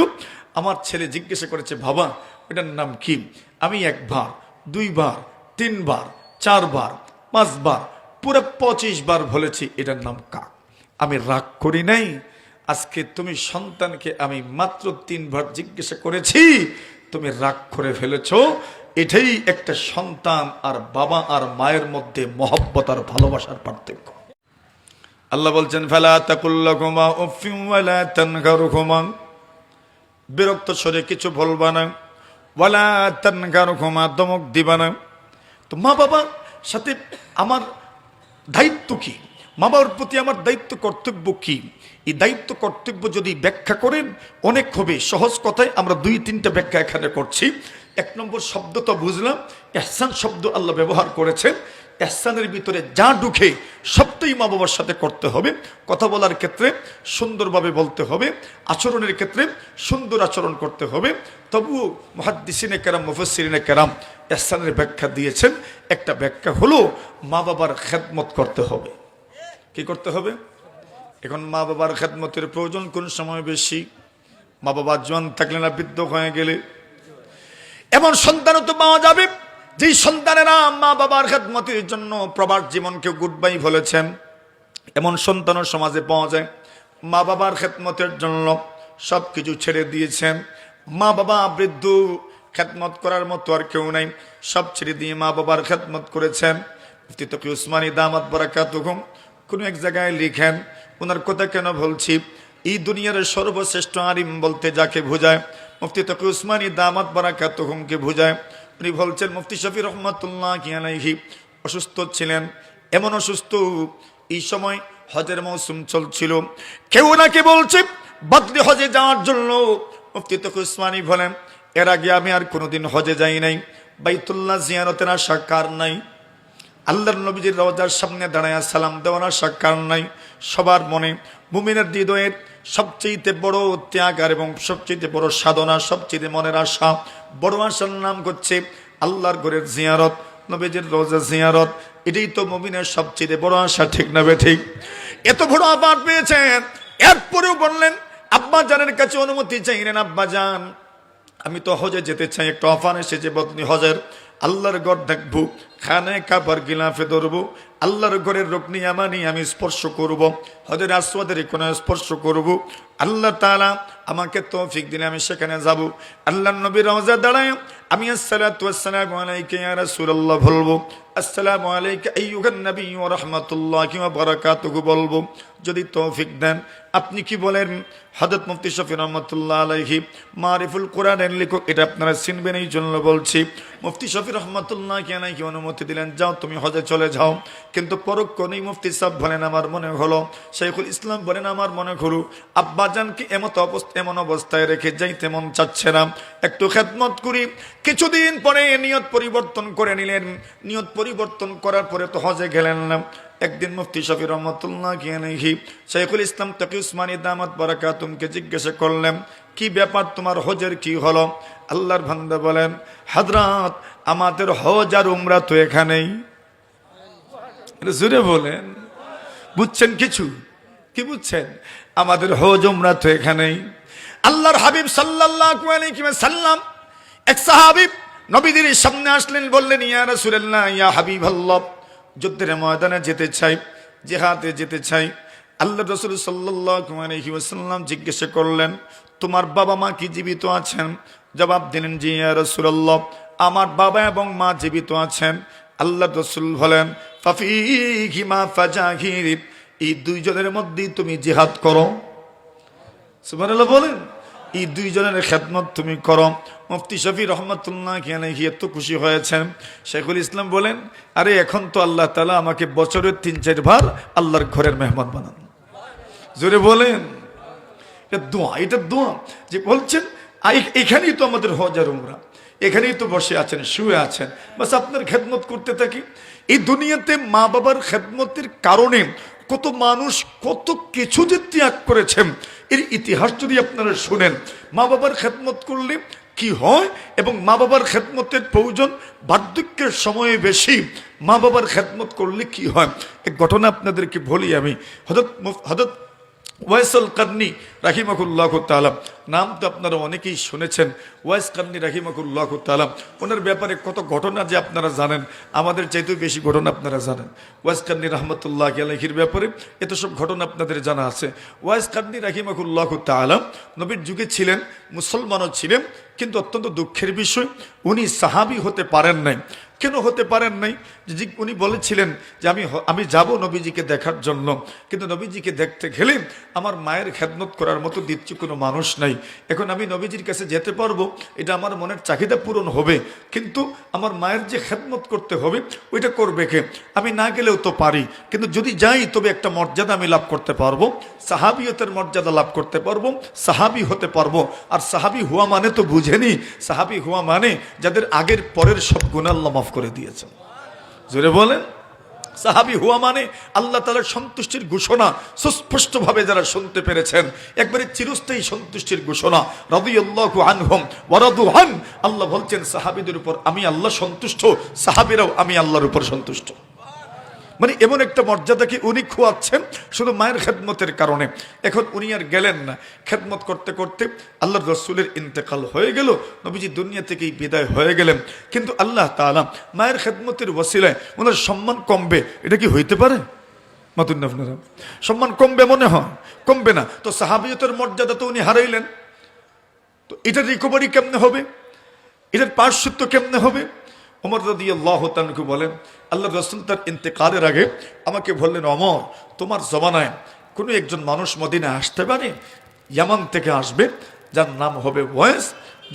আমার ছেলে জিজ্ঞাসা করেছে, বাবা এটার নাম কি? আমি 1 বার, 2 বার, 3 বার, 4 বার, 5 বার, পুরো 25 বার বলেছি এটার নাম কাক। আমি রাগ করি নাই। আজকে তুমি সন্তানকে আমি মাত্র 3 বার জিজ্ঞাসা করেছি, তুমি রাগ করে ফেলেছ। এটাই একটা সন্তান আর বাবা আর মায়ের মধ্যে মহব্বত আর ভালোবাসার পার্থক্য। আল্লাহ বলছেন, ফালা তাকুল লাহুমা উফিন ওয়ালা তানহারহুমা, বিরক্ত স্বরে কিছু বলবা না। ওয়ালা তানহারহুমা, ধমক দিবা না। তো মা বাবার সাথে আমার দায়িত্ব কি? মা বাবার প্রতি আমার দায়িত্ব কর্তব্য কি? এই দায়িত্ব কর্তব্য যদি ব্যাখ্যা করেন অনেক হবে। সহজ কথায় আমরা 2-3টা ব্যাখ্যা এখানে করছি। 1 নম্বর শব্দ তো বুঝলাম, ইহসান শব্দ আল্লাহ ব্যবহার করেছেন। ইহসানের ভিতরে যা ঢুকে সবটাই মা বাবার সাথে করতে হবে। কথা বলার ক্ষেত্রে সুন্দরভাবে বলতে হবে, আচরণের ক্ষেত্রে সুন্দর আচরণ করতে হবে। তবুও মুহাদ্দিসিনে কেরাম, মুফাসসিরিনে কেরাম ইহসানের ব্যাখ্যা দিয়েছেন। একটা ব্যাখ্যা হলো মা বাবার খেদমত করতে হবে। কি করতে হবে? এখন মা বাবার খেদমতের প্রয়োজন কোন সময় বেশি? মা বাবা জোয়ান থাকলে না বৃদ্ধ হয়ে গেলে? এমন সন্তানও তো পাওয়া যাবে যেই সন্তানেরা মা বাবার খেদমতের জন্য প্রবাস জীবনকে গুড বাই বলেছেন। এমন সন্তানও সমাজে পাওয়া যায় মা বাবার খেদমতের জন্য সব কিছু ছেড়ে দিয়েছেন। মা বাবা বৃদ্ধ, খেদমত করার মতো আর কেউ নাই, সব ছেড়ে দিয়ে মা বাবার খেদমত করেছেন। মুফতি তকি উসমানী দামাত বারাকাতুহুম কোনো এক জায়গায় লিখেন, ওনার কথা কেন বলছি, এই দুনিয়ার সর্বশ্রেষ্ঠ আলিম বলতে যাকে বোঝায় মুফতি তকি উসমানী দামাত বারাকাতুহুমকে বোঝায়। উনি বলছেন মুফতি শফি রহমাতুল্লাহি আলাইহি অসুস্থ ছিলেন। এমন অসুস্থ, এই সময় হজের মৌসুম চলছিল। কেউ নাকি বলছে বদলি হজে যাওয়ার জন্য। মুফতি তকি উসমানী বলেন, এর আগে আমি আর কোনোদিন হজে যাই নাই, বাইতুল্লাহ জিয়ারতের আশা কার নাই, আল্লাহর নবীজির রওজার সামনে দাঁড়ায় সালাম দেওয়ার আশা কার নাই? সবার মনে মুমিনের হৃদয়ের সবচেয়ে বড় ত্যাগ এবং সবচেয়ে বড় সাধনা, সবচেয়ে মনের আশা, বড় আশার নাম হচ্ছে আল্লাহর ঘরের জিয়ারত, নবীজির রওজা জিয়ারত। এটাই তো মুমিনের সবচেয়ে বড় আশা, ঠিক না ঠিক? এত বড় আবার পেয়েছেন, এরপরেও বললেন আব্বা জানের কাছে অনুমতি চাইলেন, আব্বা জান আমি তো হজে যেতে চাই, একটু অফার এসেছে বদনি হজের, আল্লাহর ঘর দেখবো, খানে কাবার গিলাফে ধরবো, আল্লাহর ঘরের রুকনি ইয়ামানি আমি স্পর্শ করব, হজের আসওয়াদের কোন স্পর্শ করব। আল্লাহ তাআলা আমাকে তৌফিক দিলে আমি সেখানে যাব। আল্লাহর নবীর রওজা দাঁড়ায় আমি আসসালাতু ওয়াসসালামু আলাইকা ইয়া রাসূলুল্লাহ বলবো, আসসালামু আলাইকা আইয়ুহান নবী ওয়া রাহমাতুল্লাহি ওয়া বারাকাতুহু বলবো। যদি তৌফিক দেন আপনি কি বলেন? হযরত মুফতি শফি রহমাতুল্লাহ আলাইহি মারিফুল কোরআনের লেখক, এটা আপনারা চিনবেন এই জন্য বলছি। মুফতি শফি রহমাতুল্লাহি আলাইহি অনুমতি দিলেন, যাও তুমি হজে চলে যাও। কিন্তু পরোক্ষ নেই, মুফতি সাহেব বলেন আমার মনে হলো, শাইখুল ইসলাম বলেন আমার মনে হলো আব্বাজানকে এমন অবস্থায় রেখে যাইতে মন চাচ্ছে না, একটু খেদমত করি। কিছুদিন পরে নিয়ত পরিবর্তন করে নিলেন। নিয়ত পরিবর্তন করার পরে তো হজে গেলেন না। একদিন মুফতি শফি রহমাতুল্লাহি আলাইহি শাইখুল ইসলাম তাকি উসমানী দামাত বারাকাতুহুমকে জিজ্ঞাসা করলেন, কি ব্যাপার তোমার হজের কি হলো? আল্লাহর বান্দা বলেন, হযরত আমাদের হজ আর উমরা তো এখানেই। জোরে বলেন, বুঝছেন কিছু? কি বুঝছেন? আমাদের হজ উমরা তো এখানেই। আল্লাহর হাবিব সাল্লাল্লাহু আলাইহি ওয়াসাল্লাম এক সাহাবী নবীদের সামনে আসলেন, বললেন ইয়া রাসূলুল্লাহ ইয়া হাবিবাল্লাহ, যুদ্ধের ময়দানে যেতে চাই, জিহাদে যেতে চাই। আল্লাহ রাসূল সাল্লাল্লাহু আলাইহি ওয়াসাল্লাম জিজ্ঞাসা করলেন, তোমার বাবা মা কি জীবিত আছেন? জবাব দিলেন, জি ইয়া রাসূলুল্লাহ, আমার বাবা এবং মা জীবিত আছেন। আল্লাহ রাসূল বলেন, ফাফিহিমা ফাজাহির, এই দুইজনের মধ্যেই তুমি জিহাদ করো। সুবহানাল্লাহ বলেন, এই দুইজনের খেদমত তুমি করো। মুফতি শফি রহমাতুল্লাহি আলাইহি এত খুশি হয়েছেন। শাইখুল ইসলাম বলেন, আরে এখন তো আল্লাহ তাআলা আমাকে বছরের 3-4 বার আল্লাহর ঘরের মেহমান বানান। জোরে বলেন, এটা দোয়া, এটা দোয়া যে বলছেন এখানেই তো আমাদের হজ আর উমরা, এখানেই তো বসে আছেন, শুয়ে আছেন, বাস আপনার খেদমত করতে থাকি। এই দুনিয়াতে মা বাবার খেদমতের কারণে কত মানুষ কত কিছু যে ত্যাগ করেছেন, এর ইতিহাস যদি আপনারা শুনেন, মা বাবার খেদমত করলে কি হয় এবং মা বাবার খেদমতের প্রয়োজন বার্ধক্যের সময়ে বেশি, মা বাবার খেদমত করলে কি হয়, এক ঘটনা আপনাদেরকে বলি আমি। হযরত ওয়াইসুল কারনী রাহিমাহুল্লাহ তাআলা, নাম তো আপনারা অনেকেই শুনেছেন, ওয়াইস কারনী রাহিমাহুল্লাহ তাআলা, ওনার ব্যাপারে কত ঘটনা যে আপনারা জানেন, আমাদের চাইতেও বেশি ঘটনা আপনারা জানেন। ওয়াইস কারনী রহমাতুল্লাহি আলাইহির ব্যাপারে এত সব ঘটনা আপনাদের জানা আছে। ওয়াইস কারনী রাহিমাহুল্লাহ তাআলা নবীর যুগে ছিলেন, মুসলমানও ছিলেন, কিন্তু অত্যন্ত দুঃখের বিষয় উনি সাহাবী হতে পারেন নাই। কেন হতে পারেন নাই? যে উনি বলেছিলেন যে আমি যাব নবীজিকে দেখার জন্য, কিন্তু নবীজিকে দেখতে গেলে আমার মায়ের খেদমত করার মতো দ্বিতীয় কোনো মানুষ নাই। এখন আমি নবীজির কাছে যেতে পারবো, এটা আমার মনের চাহিদা পূরণ হবে, কিন্তু আমার মায়ের যে খেদমত করতে হবে ওইটা করবে কে? আমি না গেলেও তো পারি, কিন্তু যদি যাই তবে একটা মর্যাদা আমি লাভ করতে পারবো, সাহাবিয়তের মর্যাদা লাভ করতে পারবো, সাহাবি হতে পারবো। আর সাহাবি হুয়া মানে তো বুঝেনি, সাহাবি হুয়া মানে যাদের আগের পরের সব গুনাহ আল্লাহ মাফ করে দিয়েছেন। জোরে বলেন, সাহাবী হুয়া মানে আল্লাহ তাআলার সন্তুষ্টির ঘোষণা সুস্পষ্টভাবে যারা শুনতে পেরেছেন, একবারে চিরস্থায়ী সন্তুষ্টির ঘোষণা। রাদিয়াল্লাহু আনহুম ওয়া রাদু আন, আল্লাহ বলছেন সাহাবীদের উপর আমি আল্লাহ সন্তুষ্ট, সাহাবীরাও আমি আল্লাহর উপর সন্তুষ্ট। মানে এমন একটা মর্যাদাকে উনি খোয়াচ্ছেন শুধু মায়ের খেদমতের কারণে। এখন উনি আর গেলেন না, খেদমত করতে করতে আল্লাহর রাসূলের ইন্তেকাল হয়ে গেল, নবীজি দুনিয়া থেকেই বিদায় হয়ে গেলেন। কিন্তু আল্লাহ তাআলা মায়ের খেদমতের ওসিলায় ওনার সম্মান কমবে, এটা কি হইতে পারে? মাতুন আপনারা, সম্মান কমবে মনে হয়? কমবে না। তো সাহাবিয়তের মর্যাদা তো উনি হারাইলেন, তো এটার রিকভারি কেমনে হবে, এটার পার্শ্বত্ব কেমনে হবে? ওমর রাদিয়াল্লাহু তাআলা বলেন, আল্লাহ রাসূল তার ইন্তেকালের আগে আমাকে বললেন, ওমর তোমার জমানায় কোনো একজন মানুষ মদিনায় আসতে পারে, ইয়ামান থেকে আসবে, যার নাম হবে ওয়াইস।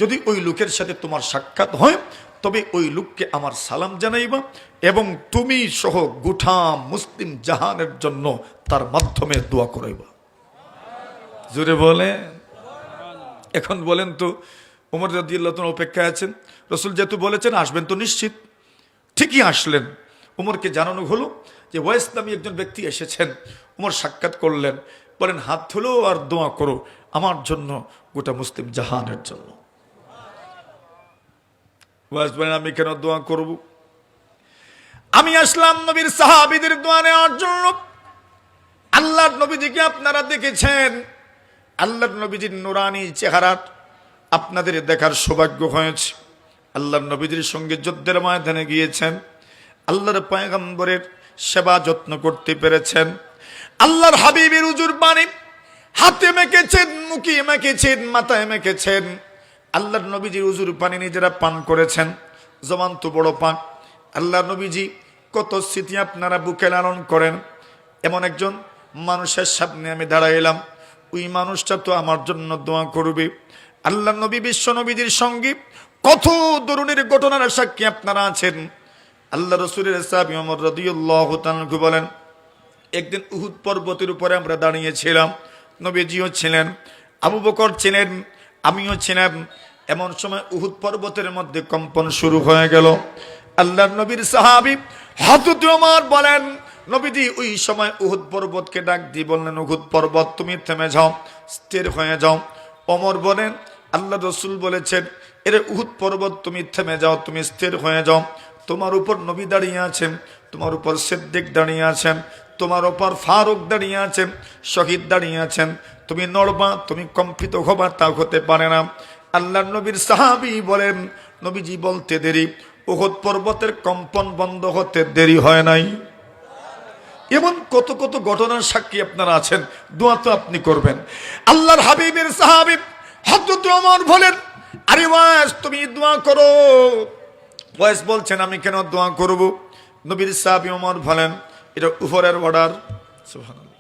যদি ওই লোকের সাথে তোমার সাক্ষাৎ হয় তবে ওই লোককে আমার সালাম জানাইবা এবং তুমি সহ গোটা মুসলিম জাহানের জন্য তার মাধ্যমে দোয়া করাইবা। জোরে বলে। এখন বলেন তো, ওমর রাদিয়াল্লাহু তাআলা অপেক্ষায় আছেন, রাসূল যেহেতু বলেছেন আসবেন তো নিশ্চিত, ঠিকই আসলেন। উমরকে জানানো হলো যে ওয়াইস নামী একজন ব্যক্তি এসেছেন। উমর সাক্ষাৎ করলেন, বলেন হাত ধুলো আর দোয়া করো আমার জন্য, গোটা মুসলিম জাহানের জন্য। ওয়াইস বলেন আমি কেন দোয়া করব? আমি আসলাম নবীর সাহাবীদের দোয়া নেওয়ার জন্য। আল্লাহর নবীজিকে আপনারা দেখেছেন, আল্লাহর নবীজির নুরানি চেহারা আপনাদের দেখার সৌভাগ্য হয়েছে। আল্লাহর নবীজির সঙ্গে যুদ্ধের ময়দানে গিয়েছেন, আল্লাহর পয়গম্বরের সেবা যত্ন করতে পেরেছেন। আল্লাহর হাবিবের উজুর পানি হাতে মেখেছেন, মুখে মেখেছেন, মাথায় মেখেছেন। আল্লাহর নবীজির উজুর পানি নিজেরা পান করেছেন, জমান তো বড় পান। আল্লাহর নবীজি কত স্মৃতি আপনারা বুকে লালন করেন। এমন একজন মানুষের সামনে আমি দাঁড়াইলাম, ওই মানুষটা তো আমার জন্য দোয়া করবে। আল্লাহর নবী বিশ্ব নবীজির সঙ্গে কত ধরনের ঘটনার সাক্ষী আপনারা আছেন। আল্লাহ রাসূলের সাহাবী ওমর রাদিয়াল্লাহু তাআলা বলেন, একদিন উহুদ পর্বতের উপরে আমরা দাঁড়িয়েছিলাম, নবীজিও ছিলেন, আবু বকর ছিলেন, আমিও ছিলাম। এমন সময় উহুদ পর্বতের মধ্যে কম্পন শুরু হয়ে গেল। আল্লাহর নবীর সাহাবী হযরত ওমর বলেন, নবীজি ওই সময় উহুদ পর্বতকে ডাক দিয়ে বললেন, উহুদ পর্বত তুমি থেমে যাও, স্থির হয়ে যাও। ওমর বলেন, আল্লাহ রাসূল বলেছেন, এর উহুদ পর্বত তুমি থেমে যাও, তুমি স্থির হয়ে যাও। তোমার উপর নবী দাঁড়িয়ে আছেন, তোমার উপর সিদ্দিক দাঁড়িয়ে আছেন, তোমার উপর ফারুক দাঁড়িয়ে আছেন, শহীদ দাঁড়িয়ে আছেন। তুমি নড়বা, তুমি কম্পিত হবা, তা হতে পারে না। আল্লাহর নবীর সাহাবী বলেন, নবীজি বলতে দেরি, উহুদ পর্বতের কম্পন বন্ধ হতে দেরি হয় নাই। এমন কত কত ঘটনার সাক্ষী আপনারা আছেন, দোয়া তো আপনি করবেন। আল্লাহর হাবিবের সাহাবী হযরত ওমর বলেন, আরে ওয়াইস তুমি দোয়া করো। ওয়াইস বলছেন আমি কেন দোয়া করব? নবীর সাহাবী ওমর বলেন, এটা উপরের অর্ডার। সুবহানাল্লাহ।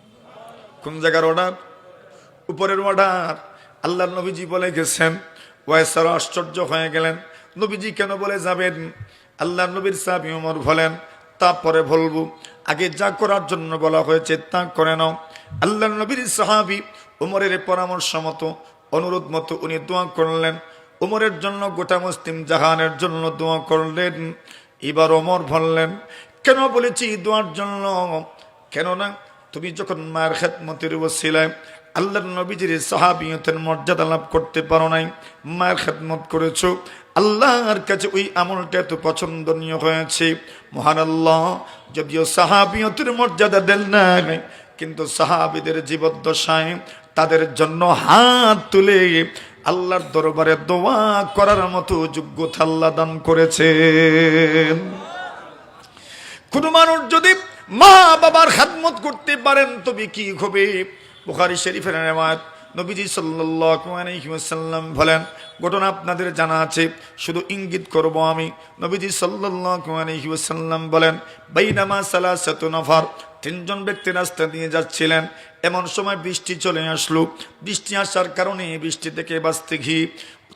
কোন জায়গার অর্ডার? উপরের অর্ডার। আল্লাহর নবীজি বলে গেছেন। ওয়াইস আর আশ্চর্য হয়ে গেলেন, নবীজি কেন বলে যাবেন? আল্লাহর নবীর সাহাবী ওমর বলেন, তারপরে বলবো, আগে যা করার জন্য বলা হয়েছে তা করে নাও। আল্লাহর নবীর সাহাবী ওমরের পরামর্শ মতো, অনুরোধ মতো উনি দোয়া করলেন। ওমরের জন্য, গোটা মুসলিম জাহানের জন্য দোয়া করলেন। এবার ওমর বললেন, কেন বলেছি দোয়ার জন্য? কেননা তুমি যখন মায়ের খেদমতের ওসিলায় আল্লাহর নবীজির সাহাবিয়তের মর্যাদা লাভ করতে পারো নাই, মায়ের খেদমত করেছো, আল্লাহর কাছে ওই আমলটা এত পছন্দনীয় হয়েছে। মহান আল্লাহ যদিও সাহাবিয়তের মর্যাদা দেন নাই, কিন্তু সাহাবীদের জীবদ্দশায় তাদের জন্য হাত তুলে আল্লাহর দরবারে দোয়া করার মতো যোগ্যতা আল্লাহ দান করেছেন। কোন মানুষ যদি মা বাবার খেদমত করতে পারেন তবে কি হবে? বুখারী শরীফের riwayat, নবীজি সাল্লাল্লাহু আলাইহি ওয়াসাল্লাম বলেন, ঘটনা আপনাদের জানা আছে, শুধু ইঙ্গিত করব আমি। নবীজি সাল্লাল্লাহু আলাইহি ওয়াসাল্লাম বলেন, বাইনামা সালাসাতু নফর, তিনজন ব্যক্তি রাস্তা দিয়ে যাচ্ছিলেন। এমন সময় বৃষ্টি চলে আসলো। বৃষ্টি আসার কারণে বৃষ্টি থেকে বাঁচতে গিয়ে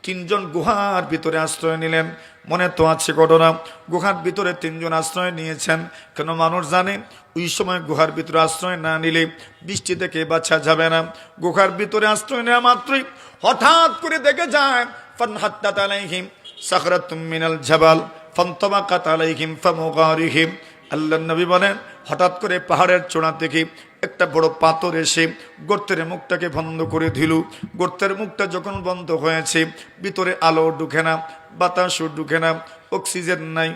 তিনজন গুহার ভিতরে আশ্রয় নিলেন। মনে তো আছে ঘটনা, গুহার ভিতরে তিনজন আশ্রয় নিয়েছেন। কেন মানুষ জানে ওই সময় গুহার ভিতরে আশ্রয় না নিলে বৃষ্টি থেকে বাঁচা যাবে না। গুহার ভিতরে আশ্রয় নেওয়া মাত্রই হঠাৎ করে দেখে যায়, ফানহাত্তাত আলাইহিম সাখরাতুম মিনাল জাবাল ফানতাবাকাত আলাইহিম ফামুগারিহিম। আল্লাহর নবী বলেন, হঠাৎ করে পাহাড়ের চূড়া থেকে একটা বড় পাথর এসে গর্তের মুখটাকে বন্ধ করে দিল। গর্তের মুখটা যখন বন্ধ হয়েছে, ভিতরে আলো ঢুকে না, বাতাসও ঢুকে না, অক্সিজেন নাই,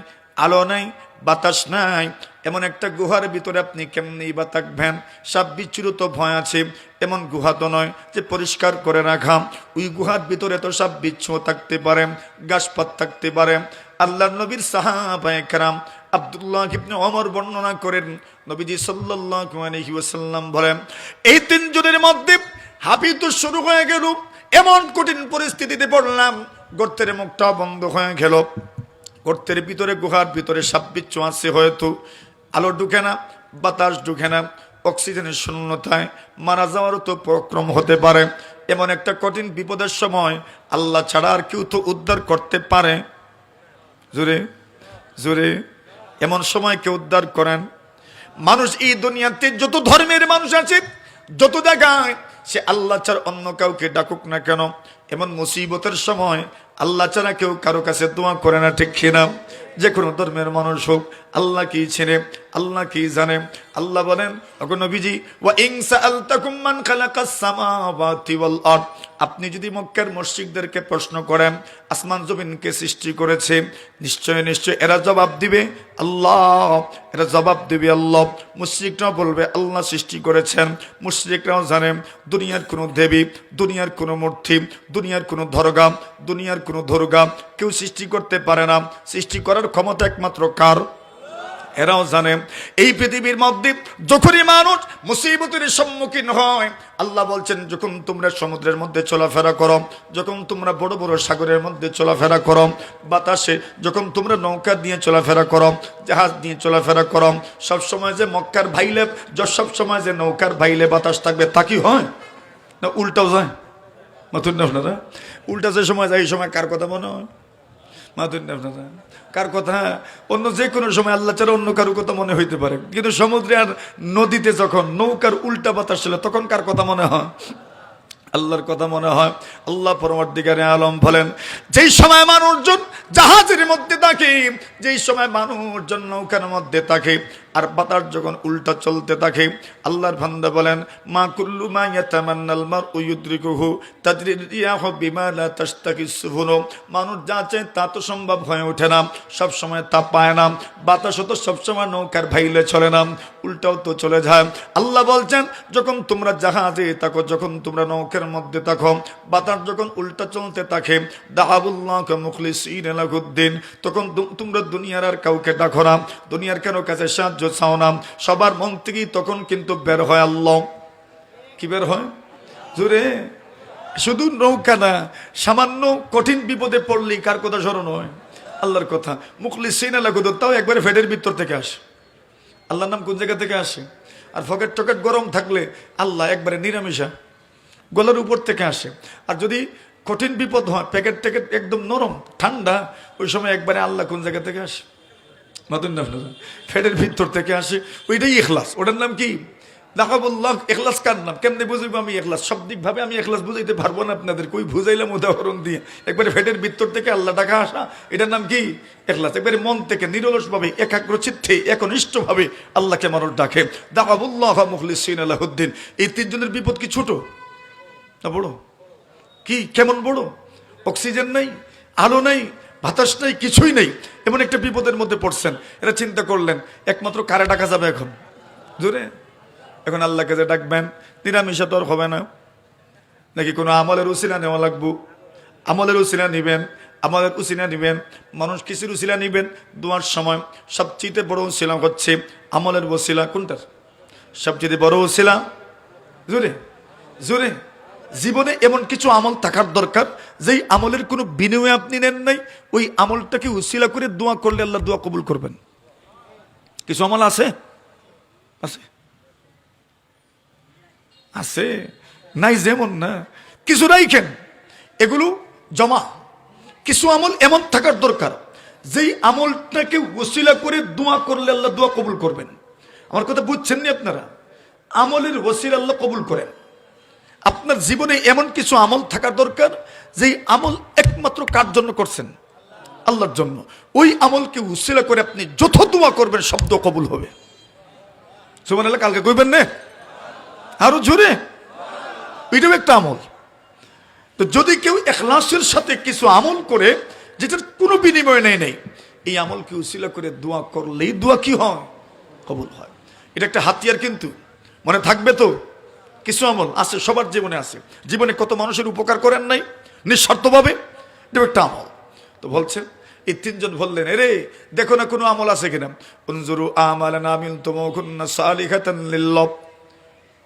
আলো নাই, বাতাস নাই। এমন একটা গুহার ভিতরে আপনি কেমনি বা থাকবেন? সাপ বিচ্ছুর তো ভয় আছে, এমন গুহা তো নয় যে পরিষ্কার করে রাখা। ওই গুহার ভিতরে তো সাপ বিচ্ছু থাকতে পারে, গাছপাত থাকতে পারে। আল্লাহর নবীর সাহাবায়ে কেরাম আব্দুল্লাহ ইবনে ওমর বর্ণনা করেন, নবীজি সাল্লাল্লাহু আলাইহি ওয়াসাল্লাম বলেন, এই তিনজনের মধ্যে হাঁপিয়ে তো শুরু হয়ে গেল, এমন কঠিন পরিস্থিতিতে পড়লাম, গর্তের মুখটা বন্ধ হয়ে গেল। গর্তের ভিতরে, গুহার ভিতরে সাপ বিচ্ছু আছে, হয়তো আলো ঢুকে না, বাতাস ঢুকে না, অক্সিজেনের শূন্যতায় মারা যাওয়ারও তো উপক্রম হতে পারে। এমন একটা কঠিন বিপদের সময় আল্লাহ ছাড়া আর কেউ তো উদ্ধার করতে পারে? জোরে জোরে, এমন সময় কেউ উদ্ধার করেন? মানুষ এই দুনিয়াতে যত ধর্মের মানুষ আছে, যত জায়গায় সে আল্লাহ ছাড়া অন্য কাউকে ডাকুক না কেন, এমন মুসিবতের সময় আল্লাহ ছাড়া কেউ কারো কাছে দোয়া করে না, ঠিক কিনা? যে কোনো ধর্মের মানুষ হোক, আল্লাহ কি ছেড়ে আল্লাহ কি জানে। আল্লাহ বলেন, ওগো নবীজি, ওয়া ইন সাআলতাকুম মান খালাকাস সামাওয়াতি ওয়াল আরদ, আপনি যদি মক্কার মুশরিকদেরকে প্রশ্ন করেন আসমান জমিনকে সৃষ্টি করেছে, নিশ্চয় নিশ্চয় এরা জবাব দিবে আল্লাহ, এরা জবাব দিবে আল্লাহ। মুশরিকরাও বলবে আল্লাহ সৃষ্টি করেছেন। মুশরিকরাও জানে দুনিয়ার কোনো দেবী, দুনিয়ার কোনো মূর্তি, দুনিয়ার কোনো দরগা, দুনিয়ার কোনো দরগা কেউ সৃষ্টি করতে পারে না। সৃষ্টি করার ক্ষমতা একমাত্র কার? এরাও জানে। এই পৃথিবীর মধ্যে যখনই মানুষ মুসিবতের সম্মুখীন হয়, আল্লাহ বলছেন, যখন তোমরা সমুদ্রের মধ্যে চলাফেরা করো, যখন তোমরা বড় বড় সাগরের মধ্যে চলাফেরা করো, বাতাসে যখন তোমরা নৌকা দিয়ে চলাফেরা করো, জাহাজ দিয়ে চলাফেরা করো, সবসময় যে মক্কার ভাইলে, সবসময় যে নৌকার ভাইলে বাতাস থাকবে তা কি হয় না? উল্টাও যায়। মাথুন না আপনারা? উল্টা যে সময় যায়, এই সময় কার কথা মনে হয়? মাথুন না আপনারা? কার কথা? অন্য যে কোনো সময় আল্লাহ ছাড়া অন্য কারো কথা মনে হইতে পারে, কিন্তু সমুদ্রে আর নদীতে যখন নৌকার উল্টা বাতাস ছিল, তখন কার কথা মনে হয়? আল্লাহর কথা মনে হয়। আল্লাহ পরমার্দিগারে আলম বলেন, যেই সময় মানুষজন জাহাজের মধ্যে থাকে, যেই সময় মানুষজন নৌকার মধ্যে থাকে, আর বাতাস যখন উল্টা চলতে থাকে, আল্লাহর বান্দা বলেন, মা কুল্লু মা ইয়াতামান্নাল মারউ ইউদরিকুহু তাজরির রিয়াহু বিমা লা তাশতাকি সুফুনু, মানুষ যা চায় তা তো সম্ভব হয়ে ওঠে না, সব সময় তা পায় না। বাতাসও তো সবসময় নৌকার ভাইলে চলে না, উল্টাও তো চলে যায়। আল্লাহ বলছেন, যখন তোমরা জাহাজে থাকো, যখন তোমরা নৌকার মধ্যে থাকো, বাতাস যখন উল্টা চলতে থাকে, দাআবুল্লাহু মুখলিসিনা লাহুদ্দিন, তখন তোমরা দুনিয়ার আর কাউকে ডাকো না, দুনিয়ার কারো কাছে সাহায্য চাও না, সবার মন থেকেই তখন কিন্তু বের হয় আল্লাহ। কি বের হয়? জোরে। শুধু নৌকা না, সামান্য কঠিন বিপদে পড়লেই কার কথা স্মরণ হয়? আল্লাহর কথা। মুখলিসিনা লাহুদ্দিন, তাও একবারে ফেটের ভিতর থেকে আসে। আল্লাহর নাম কোন জায়গা থেকে আসে? আর ফকেট টকেট গরম থাকলে আল্লাহ একবারে নিরামিষা গলার উপর থেকে আসে। আর যদি কঠিন বিপদ হয়, প্যাকেট ট্যাকেট একদম নরম ঠান্ডা, ওই সময় একবারে আল্লাহ কোন জায়গা থেকে আসে? মাতুন না, ফেটের ভিতর থেকে আসে। ওইটাই ইখলাস। ওটার নাম কি? দাকাবুল্লাহ। ইখলাস কার নাম? কেমনে বুঝবো আমি ইখলাস? শাব্দিকভাবে আমি ইখলাস বুঝাইতে পারবো না আপনাদের, কই বুঝাইলাম উদাহরণ দিয়ে। একবারে ফেটের ভিতর থেকে আল্লাহ ডাকা আসা, এটার নাম কি? ইখলাস। একবারে মন থেকে নিরলসভাবে, একাগ্র চিত্তে, একনিষ্ঠভাবে আল্লাহকে মানুষ ডাকে। দাকাবুল্লাহ মুখলিসিনা লাহুদ্দিন। এই তিনজনের বিপদ কি ছোট না বড়? কি কেমন বড়? অক্সিজেন নাই, আলো নাই, বাতাস নাই, কিছুই নেই, এমন একটা বিপদের মধ্যে পড়ছেন। এরা চিন্তা করলেন, একমাত্র কারে ডাকা যাবে এখন? জোরে। এখন আল্লাহকে যে ডাকবেন, নিরামিষা তো আর হবে না, নাকি কোনো আমলের উসিলা নেওয়া লাগবো? আমলের উসিলা নিবেন, আমলের উসিলা নিবেন, মানুষ কিসের উসিলা নিবেন? দোয়ার সময় সবচেয়ে বড় উসিলা হচ্ছে আমলের ওসিলা। কোনটার সবচেয়ে বড় উসিলা? জোরে জোরে। জীবনে এমন কিছু আমল থাকার দরকার, যেই আমলের কোনো বিনিময় আপনি নেন নাই, ওই আমলটাকে উসিলা করে দোয়া করলে আল্লাহ দোয়া কবুল করবেন। কিছু আমল আছে? আছে আছে নাই যেমন না, কিছু রাইখেন, এগুলো জমা। কিছু আমল এমন থাকার দরকার, যেই আমলটাকে উসিলা করে দোয়া করলে আল্লাহ দোয়া কবুল করবেন। আমার কথা বুঝছেন নি আপনারা? আমলের ওসিলা আল্লাহ কবুল করেন। আপনার জীবনে এমন কিছু আমল থাকা দরকার, যেই আমল একমাত্র কার জন্য করছেন? আল্লাহর জন্য। ওই আমলকে উসিলা করে আপনি যত দোয়া করবেন সব দোয়া কবুল হবে। সুবহানাল্লাহ কালকে কইবেন না আরো জোরে। এটাও একটা আমল। তো যদি কেউ ইখলাসের সাথে কিছু আমল করে যেটার কোনো বিনিময় নেই, এই আমলকে উসিলা করে দোয়া করলেই দোয়া কি হয়? কবুল হয়। এটা একটা হাতিয়ার, কিন্তু মনে থাকবে তো কিছু আমল আছে, সবার জীবনে আছে। জীবনে কত মানুষের উপকার করেন নাই নিঃস্বার্থভাবে, এটা একটা আমল। তো বলছেন এই তিনজন বললেন, এরে দেখো না কোনো আমল আছে কিনা। উনজুরু আমালান আমিলতুম কুননা সালিহাতান লিল্লাহ।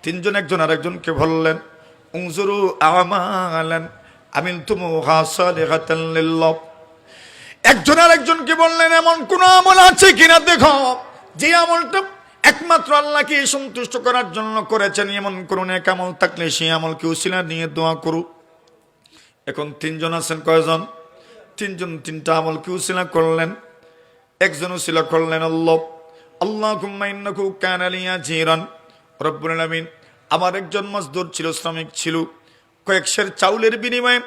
তিনজন একজন আরেকজনকে বললেন, উনজুরু আমালান আমিলতুম সালিহাতান লিল্লাহ। একজন আরেকজনকে বললেন, এমন কোন আমল আছে কিনা দেখো যে আমলটা একমাত্র আল্লাহকে সন্তুষ্ট করার জন্য করেছেন। এমন কোন এক আমল থাকলে সেই আমলকে উসিলা নিয়ে দোয়া করু। এখন তিনজন আছেন, কয়জন? তিনজন তিনটা আমলকে উসিলা করলেন। একজন উসিলা করলেন আল্লাহ, আল্লাহুম্মা ইন্নাহু কানা লি আজীরান। রব্বুল আলামিন, আমার একজন মজদুর ছিল, শ্রমিক ছিল। কয়েকশের চাউলের বিনিময়ে,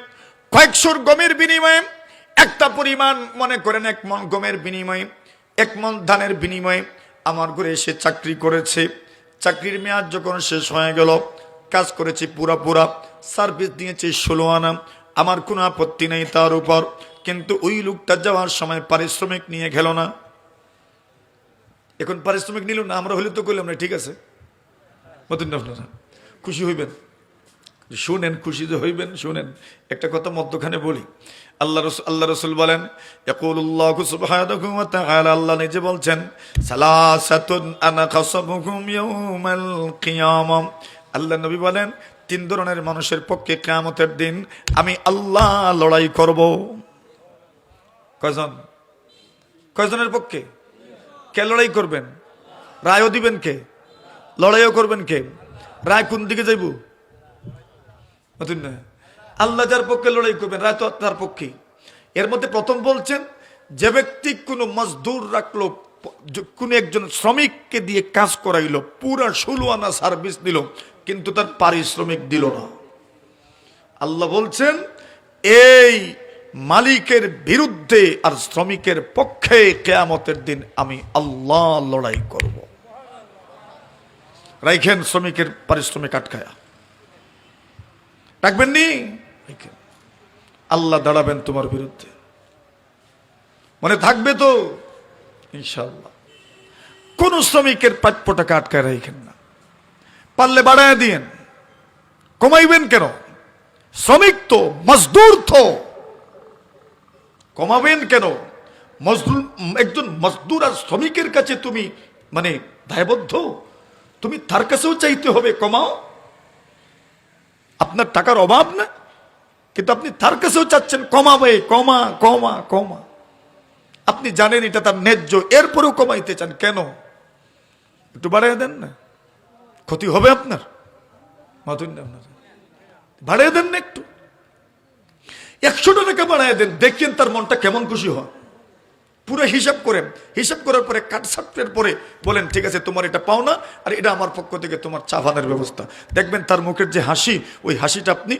কয়েকশোর গমের বিনিময়ে, একটা পরিমাণ মনে করেন 1 মণ গমের বিনিময়ে, 1 মণ ধানের বিনিময়ে আমার ঘরে এসে চাকরি করেছে। চাকরির মেয়াদ যখন শেষ হয়ে গেল, কাজ করেছি পুরা সার্ভিস দিয়েছি 16 আনা। আমার কোনো আপত্তি নেই তার উপর, কিন্তু ওই লোকটা যাওয়ার সময় পারিশ্রমিক নিয়ে গেল না। এখন পারিশ্রমিক নিল না, আমরা হলে তো করলাম না, ঠিক আছে। আপনারা খুশি হইবেন, শুনেন, খুশি যে হইবেন শুনেন। একটা কথা মধ্যখানে বলি। আল্লাহ রসুল বলেন, ইয়াকুলুল্লাহু সুবহানাহু ওয়া তাআলা, আল্লাহ নিজে বলছেন, সালাসাতুন আনা খাসাবুহুম ইয়াউমাল কিয়ামাহ। আল্লাহ নবী বলেন, 3 ধরনের মানুষের পক্ষে কিয়ামতের দিন আমি আল্লাহ লড়াই করব। কয়জন? কয়জনের পক্ষে? কে লড়াই করবেন? রায়ও দিবেন কে? লড়াইও করবেন কে? রায় কোন দিকে যাইব? আল্লাহ যার পক্ষে লড়াই করবেন, রায় তো তার পক্ষে। এর মধ্যে প্রথম বলছেন, যে ব্যক্তি কোনো মজদুর রাখলো, কোন একজন শ্রমিককে দিয়ে কাজ করাইলো, পুরা 16 আনা সার্ভিস দিল, কিন্তু তার পারিশ্রমিক দিল না। আল্লাহ বলছেন, এই মালিকের বিরুদ্ধে আর শ্রমিকের পক্ষে কিয়ামতের দিন আমি আল্লাহ লড়াই করব। রাইখেন শ্রমিকের পারিশ্রমিক আটকায়া, রাখবেন নি? আল্লাহ দাঁড়াবেন তোমার বিরুদ্ধে, মনে থাকবে তো ইনশাআল্লাহ। কোন শ্রমিকের প্রাপ্য টাকা আটকায় রাখেন না, পারলে বাড়ায় দিয়েন, কমাইবেন কেন? শ্রমিক তো, মজদুর তো, কমাবেন কেন? মজদুর, একজন মজদুর আর শ্রমিকের কাছে তুমি মানে দায়বদ্ধ, তুমি তার কাছেও চাইতে হবে কমাও। আপনার টাকার অভাব না, কিন্তু আপনি তার কাছেও চাচ্ছেন কমাবে, কমা কমা কমা। আপনি জানেন এটা তার ন্যায্য, এরপরেও কমাইতে চান কেন? একটু বাড়াই দেন না, ক্ষতি হবে আপনার। বাড়াই দেন না একটু, 100 টাকা বাড়াই দেন, দেখেন তার মনটা কেমন খুশি হয়। পুরো হিসাব করেন, হিসাব করার পরে কাটসাটের পরে বলেন, ঠিক আছে তোমার এটা পাও না, আর এটা আমার পক্ষ থেকে তোমার চা পানের ব্যবস্থা। দেখবেন তার মুখের যে হাসি, ওই হাসিটা আপনি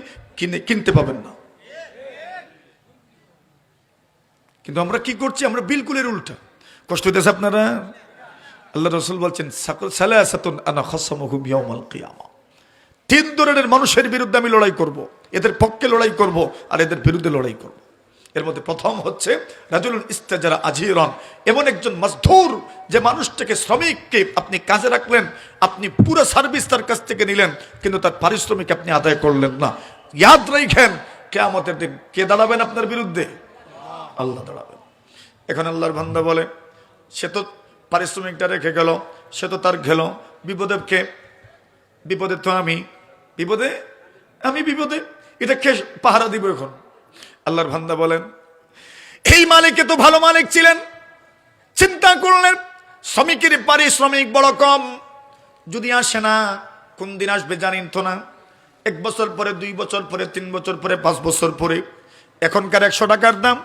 কিনতে পাবেন না। কিন্তু আমরা কি করছি? আমরা বিলকুলের উল্টা। কষ্ট হইতেছে আপনারা? আল্লাহ রাসূল বলছেন, সালাসাতুন আনা খাসামুহুম ইয়াউমাল কিয়ামা। 3 ধরনের মানুষের বিরুদ্ধে আমি লড়াই করব, এদের পক্ষে লড়াই করব আর এদের বিরুদ্ধে লড়াই করব। এর মধ্যে প্রথম হচ্ছে রাজুলুন ইস্তাজারা আজিরান, এমন একজন মজদুর যে মানুষটাকে, শ্রমিককে আপনি কাজে রাখলেন, আপনি পুরো সার্ভিস তার কাছ থেকে নিলেন, কিন্তু তার পারিশ্রমিক আপনি আদায় করলেন না। ইয়াদ রাখেন, কিয়ামতের দিন কে দাঁড়াবেন আপনার বিরুদ্ধে? আল্লাহ দাঁড়াবেন। এখন আল্লাহর বান্দা বলে, সে তো পারিশ্রমিকটা রেখে গেল, সে তো তার গেল, বিপদে কে? বিপদে তো আমি, বিপদে এটা কে পাহারা দিব এখন? আল্লাহর বান্দা বলেন, এই মালিক তো ভালো মালিক ছিলেন, চিন্তা করলেন শ্রমিকের পারিশ্রমিক বড় কম, যদি আসে না, কোন দিন আসবে জানেন তো না। 1 বছর পরে, 2 বছর পরে, 3 বছর পরে, 5 বছর পরে। এখনকার 100 টাকার দাম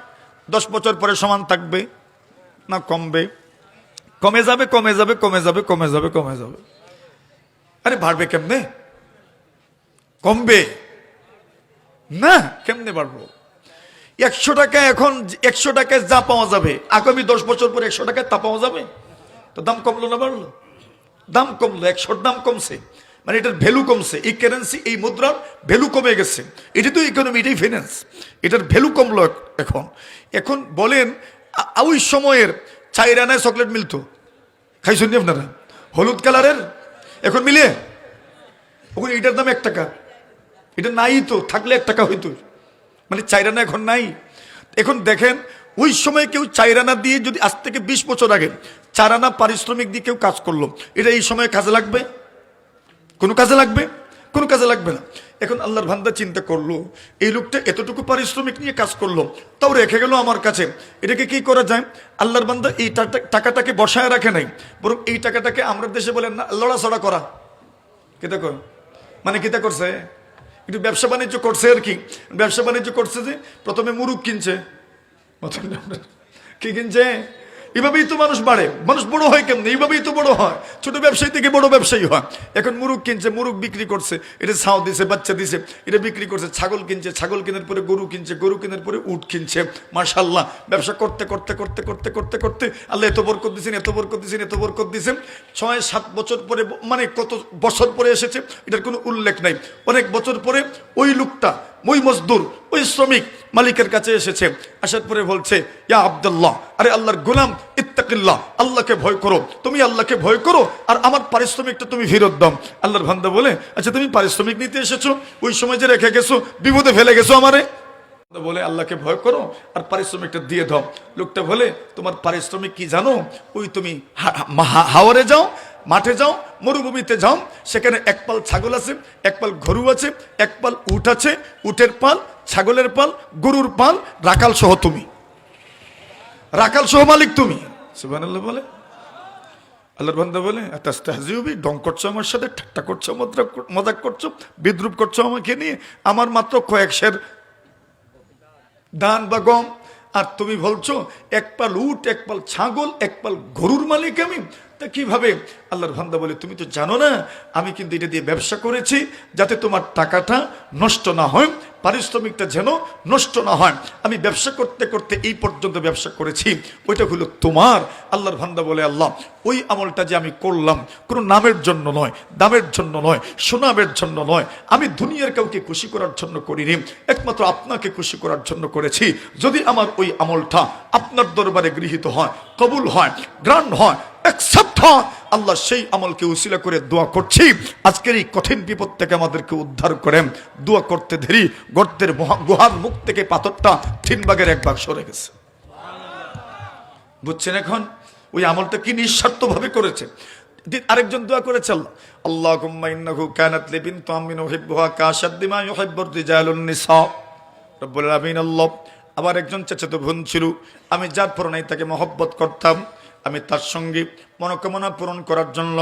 10 বছর পরে সমান থাকবে না কমবে? কমে যাবে, কমে যাবে, কমে যাবে, কমে যাবে, কমে যাবে। আরে বাড়বে কেমনে? কমবে না, কেমনে বাড়বো? 100 টাকা এখন, 100 টাকায় যা পাওয়া যাবে, আগামী 10 বছর পরে 100 টাকায় তা পাওয়া যাবে? তো দাম কমলো না বাড়লো? দাম কমলো, 100 দাম কমছে, মানে এটার ভ্যালু কমছে, এই কারেন্সি এই মুদ্রার ভ্যালু কমে গেছে। এটা তো ইকোনমি, এটাই ফিন্যান্স, এটার ভ্যালু কমলো এখন। এখন বলেন ওই সময়ের 4 আনায় চকলেট মিলতো, খাইছেন নি আপনারা, হলুদ কালারের, এখন মিলে ওখানে এটার দাম 1 টাকা, এটা নাই তো, থাকলে 1 টাকা হইতো, মানে 4 আনা এখন নাই। এখন দেখেন ওই সময় কেউ 4 আনা দিয়ে যদি আজ থেকে 20 বছর আগে 4 আনা পারিশ্রমিক দিয়ে কেউ কাজ করলো, এটা এই সময় কাজে লাগবে? কোনো কাজে লাগবে? কোনো কাজে লাগবে না। এখন আল্লাহর বান্দা চিন্তা করলো, এই লোকটা এতটুকু পারিশ্রমিক নিয়ে কাজ করলো, তাও রেখে গেল আমার কাছে, এটাকে কি করা যায়? আল্লাহর বান্দা এই টাকাটাকে বসায় রাখে নাই, বরং এই টাকাটাকে আমরা দেশে বলেন না লড়াচড়া করা, কেটা কর, মানে কেটা করছে, একটু ব্যবসা বাণিজ্য করছে আর কি। ব্যবসা বাণিজ্য করছে যে প্রথমে মুরগ কিনছে, কি কিনছে, এইভাবেই তো মানুষ বাড়ে, মানুষ বড় হয় কেমন, এইভাবেই তো বড় হয়, ছোট ব্যবসায়ী থেকে বড় ব্যবসায়ী হয়। এখন মুরগ কিনছে, মুরগ বিক্রি করছে, এটা ছাও দিছে, বাচ্চা দিছে, এটা বিক্রি করছে। ছাগল কিনছে, ছাগল কেনার পরে গরু কিনছে, গরু কেনার পরে উট কিনছে। মাশাআল্লাহ, ব্যবসা করতে করতে করতে করতে করতে করতে আল্লাহ এত বরকত দিয়েছেন, এত বরকত দিয়েছেন, এত বরকত দিয়েছেন। 6-7 বছর পরে, মানে কত বছর পরে এসেছে এটার কোনো উল্লেখ নাই, অনেক বছর পরে ওই লোকটা, ওই মজদুর, ওই শ্রমিক মালিকের কাছে এসেছে। আসার পরে বলছে, ইয়া আব্দুল্লাহ, আরে আল্লাহর গোলাম, ইত্তাকিল্লাহ, আল্লাহকে ভয় করো, তুমি আল্লাহকে ভয় করো, আর আমার পারিশ্রমিকটা তুমি ফেরত দাও। আল্লাহর বান্দা বলে, আচ্ছা তুমি পারিশ্রমিক নিতে এসেছো, ওই সময় যে রেখে গেছো, বিপদে ফেলে গেছো আমারে, বলে আল্লাহকে ভয় করো আর পারিশ্রমিকটা দিয়ে দাও। লোকটা বলে, তোমার পারিশ্রমিক কি জানো? ওই তুমি হাওরে যাও, মাঠে যাও, মরুভূমিতে যাও, সেখানে 1 পাল ছাগল আছে, 1 পাল গরু আছে, 1 পাল উট আছে, উটের পাল, ছাগলের পাল, গরুর পাল, রাখাল সহ তুমি, রাখাল সহ মালিক তুমি। সুবহানাল্লাহ বলে। আল্লাহর বান্দা বলে, তাস্তাহজিউবি, ডং করছো আমার সাথে, ঠাট্টা করছো, মজাক করছো, বিদ্রুপ করছো আমাকে নিয়ে, আমার মাত্র কয়েক সের ধান বা গম, আর তুমি বলছো 1 পাল উট, 1 পাল ছাগল, 1 পাল গরুর মালিক আমি। তা কিভাবে? আল্লাহর বান্দা বলে, তুমি তো জানো না আমি কিন্তু এটা দিয়ে ব্যবসা করেছি যাতে তোমার টাকাটা নষ্ট না হয়, পারিশ্রমিকটা যেন নষ্ট না হয়। আমি ব্যবসা করতে করতে এই পর্যন্ত ব্যবসা করেছি, ওইটা হলো তোমার। আল্লাহর বান্দা বলে, আল্লাহ ওই আমলটা যে আমি করলাম কোনো নামের জন্য নয়, দামের জন্য নয়, সুনামের জন্য নয়, আমি দুনিয়ার কাউকে খুশি করার জন্য করিনি, একমাত্র আপনাকে খুশি করার জন্য করেছি। যদি আমার ওই আমলটা আপনার দরবারে গৃহীত হয়, কবুল হয়, গ্রান্ড হয়, অ্যাকসেপ্ট হয়, আল্লাহ সেই আমলকে উসিলা করে দোয়া করছি, আজকের এই কঠিন বিপদ থেকে আমাদেরকে উদ্ধার করেন। দোয়া করতে দেরি গর্তের গুহার মুখ থেকে পাথরটা 3 ভাগের 1 ভাগ সরে গেছে। বুঝছেন এখন ওই আমলটা কি নিঃস্বার্থ ভাবে করেছে। আরেকজন দোয়া করেছে, আল্লাহুম্মা ইন্নাহু কানাত লি বিনতু আম্মিন উহিব্বুহা কাশাদ্দি মা ইউহিব্বুর রিজালুন নিসা। রব্বুল আলামিন আল্লাহ, আবার একজন চাচাতো বোন ছিল, আমি যার পরনাই তাকে মহব্বত করতাম, আমি তার সঙ্গে মনোকামনা পূরণ করার জন্য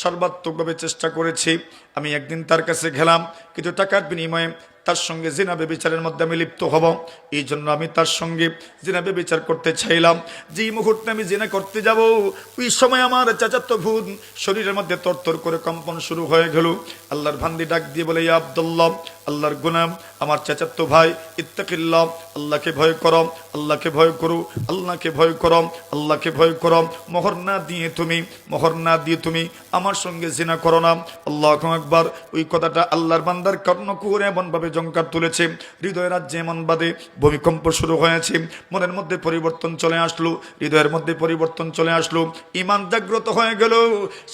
সর্বাত্মকভাবে চেষ্টা করেছি। আমি একদিন তার কাছে গেলাম, কিছু টাকার বিনিময়ে তার সঙ্গে জিনা ব্যভিচারের মধ্যে আমি লিপ্ত হব, এই জন্য আমি তার সঙ্গে জিনা ব্যভিচার করতে চাইলাম। যেই মুহূর্তে আমি জিনা করতে যাব, ওই সময় আমার চাচাতো বোন শরীরের মধ্যে তরতর করে কম্পন শুরু হয়ে গেল। আল্লাহর বান্দি ডাক দিয়ে বলে, ইয়া আব্দুল্লাহ, আল্লাহর গোলাম, আমার চাচাতো ভাই, ইত্তাকিল্লাহ, আল্লাহকে ভয় করো, আল্লাহকে ভয় করো, আল্লাহকে ভয় করো, আল্লাহকে ভয় করো। মোহর না দিয়ে তুমি আমার সঙ্গে জিনা করো না। আল্লাহু আকবার। ওই কথাটা আল্লাহর বান্দার কর্ণকুহরে এমন ভাবে জঙ্কার তুলেছে, হৃদয়ের রাজ্যে এমন বাদে ভূমিকম্প শুরু হয়েছে, মনের মধ্যে পরিবর্তন চলে আসলো, হৃদয়ের মধ্যে পরিবর্তন চলে আসলো, ঈমান জাগ্রত হয়ে গেল।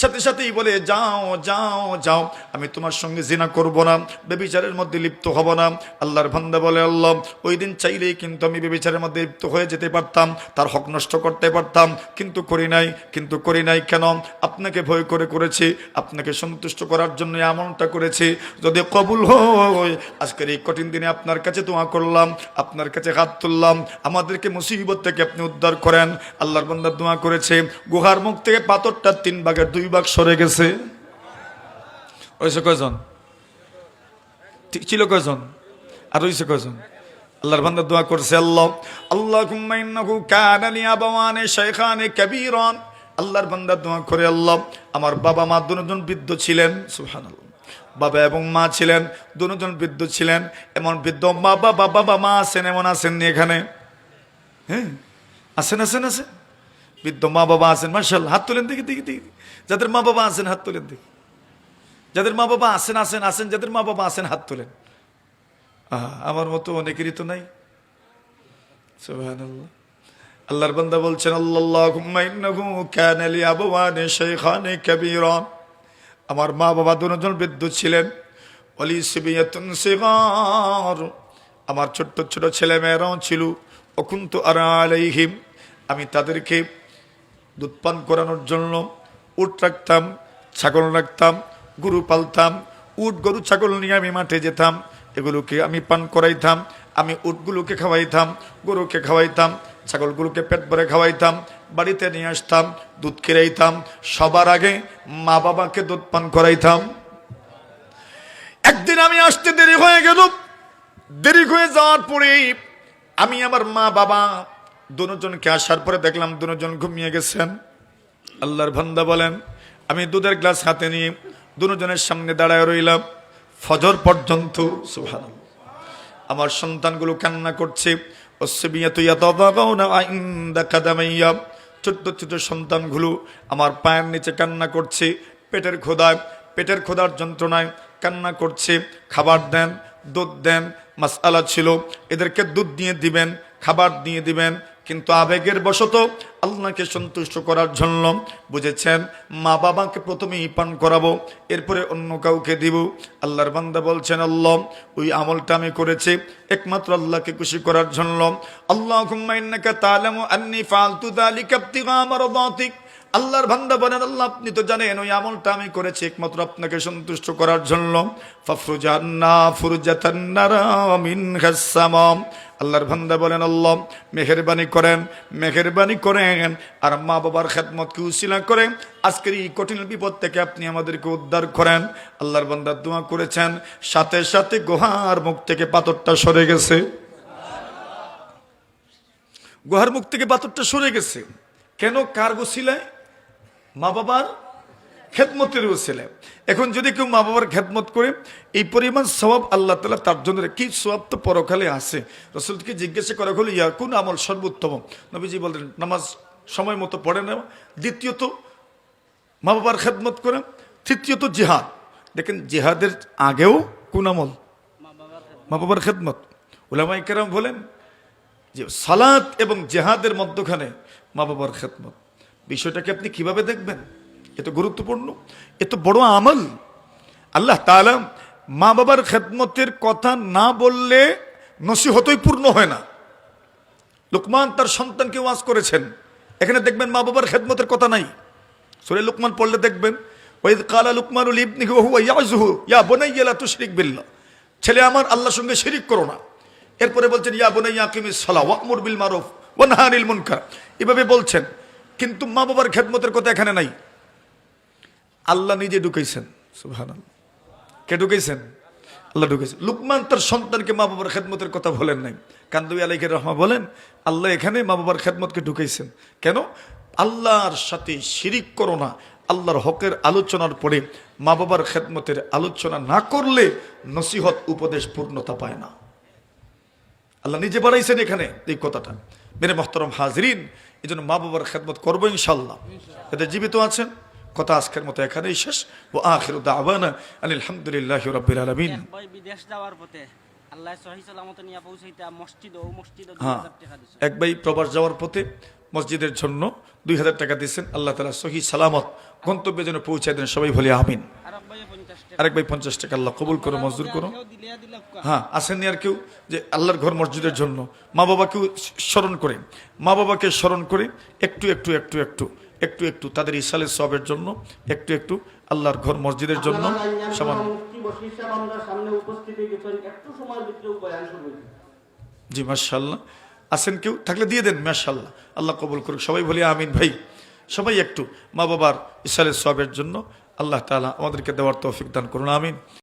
সাথে সাথেই বলে, যাও যাও যাও, আমি তোমার সঙ্গে জিনা করব না, ব্যভিচারের মধ্যে লিপ্ত হব না। আল্লাহর বান্দা বলে, আল্লাহ ওই দিন চাইলেই কিন্তু আমি ব্যভিচারের মধ্যে লিপ্ত হয়ে যেতে পারতাম, তার হক নষ্ট করতে পারতাম, কিন্তু করি নাই। কেন? আপনাকে ভয় করে করেছি, আপনাকে সন্তুষ্ট করার জন্য এমনটা করেছি। যদি কবুল হয়, আজকের এই কঠিন দিনে আপনার কাছে দোয়া করলাম, আপনার কাছে হাত তুললাম, আমাদেরকে মুসিবত থেকে আপনি উদ্ধার করেন। আল্লাহর বান্দা দোয়া করেছে, গুহার মুখ থেকে পাথরটা 3 ভাগের 2 ভাগ সরে গেছে। ওইসে কয়জন ঠিক ছিল, কয়জন আর ওইসে কয়জন? আল্লাহর বান্দা দোয়া করছে, আল্লাহুম্মা ইন্নাহু কানা লি আবাওয়ানি শাইখানি কাবীরান। আল্লাহর বান্দা দোয়া করে, আল্লাহ আমার বাবা মা দুজন বৃদ্ধ ছিলেন। সুবহানাল্লাহ। বাবা এবং মা ছিলেন, দুজন বৃদ্ধ ছিলেন। এমন বৃদ্ধ বাবা মা আছেন, এমন আছেন এখানে? হ্যাঁ, আছেন। বৃদ্ধ মা বাবা আছেন মাশাআল্লাহ, হাত তোলেন দেখি দেখি দেখি। যাদের মা বাবা আছেন হাত তোলেন দেখি। যাদের মা বাবা আছেন আছেন আছেন, যাদের মা বাবা আছেন হাত তোলেন। আমার মতো অনেকেরই তো নাই। সুবহানাল্লাহ। আল্লাহর বান্দা বলছেন আল্লাহুম্মা ইন্নাহু কানা লি আবওয়ানি শাইখানি কাবীরা। আমার মা বাবা দুজন বৃদ্ধ ছিলেন। ওয়ালি সিবিয়াতুন সিগার, আমার ছোট্ট ছোট ছেলে মেয়েরাও ছিল। অকুন্তু আরা আলাইহিম, আমি তাদেরকে দুধ পান করানোর জন্য উট রাখতাম, ছাগল রাখতাম, গরু পালতাম। উট গরু ছাগল নিয়ে আমি মাঠে যেতাম, এগুলোকে আমি পান করাইতাম। আমি উটগুলোকে খাওয়াইতাম, গরুকে খাওয়াইতাম, ছাগলগুলোকে পেট ভরে খাওয়াইতাম, বাড়িতে নিয়ে আসতাম, দুধ কিরাইতাম। সবার আগে মা বাবাকে দুধ পান করাইতাম। একদিন আমি আসতে দেরি হয়ে গেল। দেরি হয়ে যাওয়ার পরে আমি আমার মা বাবা দুজনকে আসার পরে দেখলাম দুজন ঘুমিয়ে গেছেন। আল্লাহর বান্দা বলেন, আমি দুধের গ্লাস হাতে নিয়ে দুজনের সামনে দাঁড়ায় রইলাম ফজর পর্যন্ত। সুবহানাল্লাহ। আমার সন্তানগুলো কান্না করছে। ছোট্ট ছোট সন্তানগুলো আমার পায়ের নিচে কান্না করছে, পেটের ক্ষুধায়, পেটের ক্ষুধার যন্ত্রণায় কান্না করছে। খাবার দেন, দুধ দেন। মাসআলা ছিল এদেরকে দুধ দিয়ে দিবেন, খাবার দিয়ে দিবেন, কিন্তু আবেগের বশত আল্লাহকে সন্তুষ্ট করার জন্য বুঝেছেন মা বাবাকে প্রথমেই পান করাবো, এরপরে অন্য কাউকে দিব। আল্লাহর বান্দা বলছেন আল্লাহ, ওই আমলটা আমি করেছি একমাত্র আল্লাহকে খুশি করার জন্য। আল্লাহুম্মা ইন্নাকা তা'লামু আন্নী ফাআলতু যালিকা ইবতিগা মারদাতিক। আল্লাহর বান্দা বলেন, আল্লাহ আপনি তো জানেন ওই আমলটা আমি করেছি একমাত্র আপনাকে সন্তুষ্ট করার জন্য। ফাফরুজান্না ফুরজাতান নারা মিন খাসসামাম। আল্লাহর বান্দা বলেন, আল্লাহ মেহেরবানি করেন, মেহেরবানি করেন, আর মা বাবার খেদমতকে উসিলা করেন আজকের এই কঠিন বিপদ থেকে আপনি আমাদেরকে উদ্ধার করেন। আল্লাহর বান্দা দোয়া করেছেন, সাথে সাথে গুহার মুখ থেকে পাথরটা সরে গেছে। গুহার মুখ থেকে পাথরটা সরে গেছে কেন? কার ওসিলায়? মা বাবার খেদমতের ওসিলায়। এখন যদি কেউ মা বাবার খেদমত করে এই পরিমাণ সওয়াব আল্লাহ তাআলা তার জন্য কি সওয়াব তো পরকালে আছে। রাসূলকে জিজ্ঞাসা করা হলো, ইয়া কোন আমল সর্বোত্তম? নবীজি বললেন, নামাজ সময় মতো পড়ে নেওয়া, দ্বিতীয়ত মা বাবার খেদমত করেন, তৃতীয়ত জিহাদ। দেখেন জিহাদের আগেও কোন আমল? মা বাবার খেদমত। উলামায়ে কেরাম বলেন যে সালাত এবং জিহাদের মধ্যখানে মা বাবার খেদমত। বিষয়টাকে আপনি কিভাবে দেখবেন? এত গুরুত্বপূর্ণ, এত বড় আমল। আল্লাহ তাআলা মা বাবার খেদমতের কথা না বললে নসিহতই পূর্ণ হয় না। লুকমান তার সন্তানকে ওয়াজ করেছেন, এখানে দেখবেন মা বাবার খেদমতের কথা নাই। সূরা লুকমান পড়লে দেখবেন, ওয়াইদ কালা লুকমানু লিবনিহি ওয়া হুয়া ইয়াযুহু ইয়া বুনাইয়া লা তুশরিক বিল্লাহ। ছেলে আমার আল্লাহর সঙ্গে শিরিক করো না। এরপরে বলছেন ইয়া বুনাইয়া আকিমিস সালাহ ওয়া'মুর বিল মারুফ ওয়া নাহি আনিল মুনকার। এভাবে বলছেন, কিন্তু মা বাবার খেদমতের কথা এখানে নাই। আল্লাহ নিজে ঢুকাইছেন। সুবহানাল্লাহ। কে ঢুকাইছেন? আল্লাহ ঢুকাইছেন। লুকমান তার সন্তানকে মা বাবার খেদমতের কথা বলেন নাই। কান্দবী আলাইহির রহমা বলেন, আল্লাহ এখানে মা বাবার খেদমতকে ঢুকাইছেন কেন? আল্লাহর সাথে শিরিক করো না। আল্লাহর হকের আলোচনার পরে মা বাবার খেদমতের আলোচনা না করলে নসিহত উপদেশ পূর্ণতা পায় না। আল্লাহ নিজে বাড়াইছেন এখানে এই কথাটা। মেরে মুহতারাম হাজরিন, এই জন্য মা বাবার খেদমত করবো ইনশাআল্লাহ। এদের জীবিত আছেন। কথা আজকের মতো এখানেই শেষ। ও আখিরু দাওয়ানা আলহামদুলিল্লাহি রাব্বিল আলামিন। ভাই বিদেশ যাওয়ার পথে আল্লাহ সহি সালামত নিয়ে পৌঁছাইতা মসজিদ 2000 টাকা দিয়েছেন। এক ভাই প্রবাস যাওয়ার পথে মসজিদের জন্য 2000 টাকা দিয়েছেন। আল্লাহ তাআলা সহি সালামত গন্তব্যে যেন পৌঁছায় দেন, সবাই বলি আমিন। আরেক ভাই 50 টাকা আল্লাহ কবুল করো, মঞ্জুর করো। হ্যাঁ, আসেননি আর কেউ যে আল্লাহর ঘর মসজিদের জন্য মা বাবাকেও স্মরণ করে, মা বাবাকে স্মরণ করে একটু একটু একটু একটু একটু একটু তাদের ইসালের সওয়াবের জন্য একটু একটু আল্লাহর ঘর মসজিদের জন্য সামান্য। জি মাশাআল্লাহ। আসেন কেউ থাকলে দিয়ে দেন, মাশাআল্লাহ। আল্লাহ কবুল করুক, সবাই বলি আমিন। ভাই সবাই একটু মা বাবার ইসালের সওয়াবের জন্য আল্লাহ তাআলা আমাদেরকে দেওয়ার তৌফিক দান করুন, আমিন।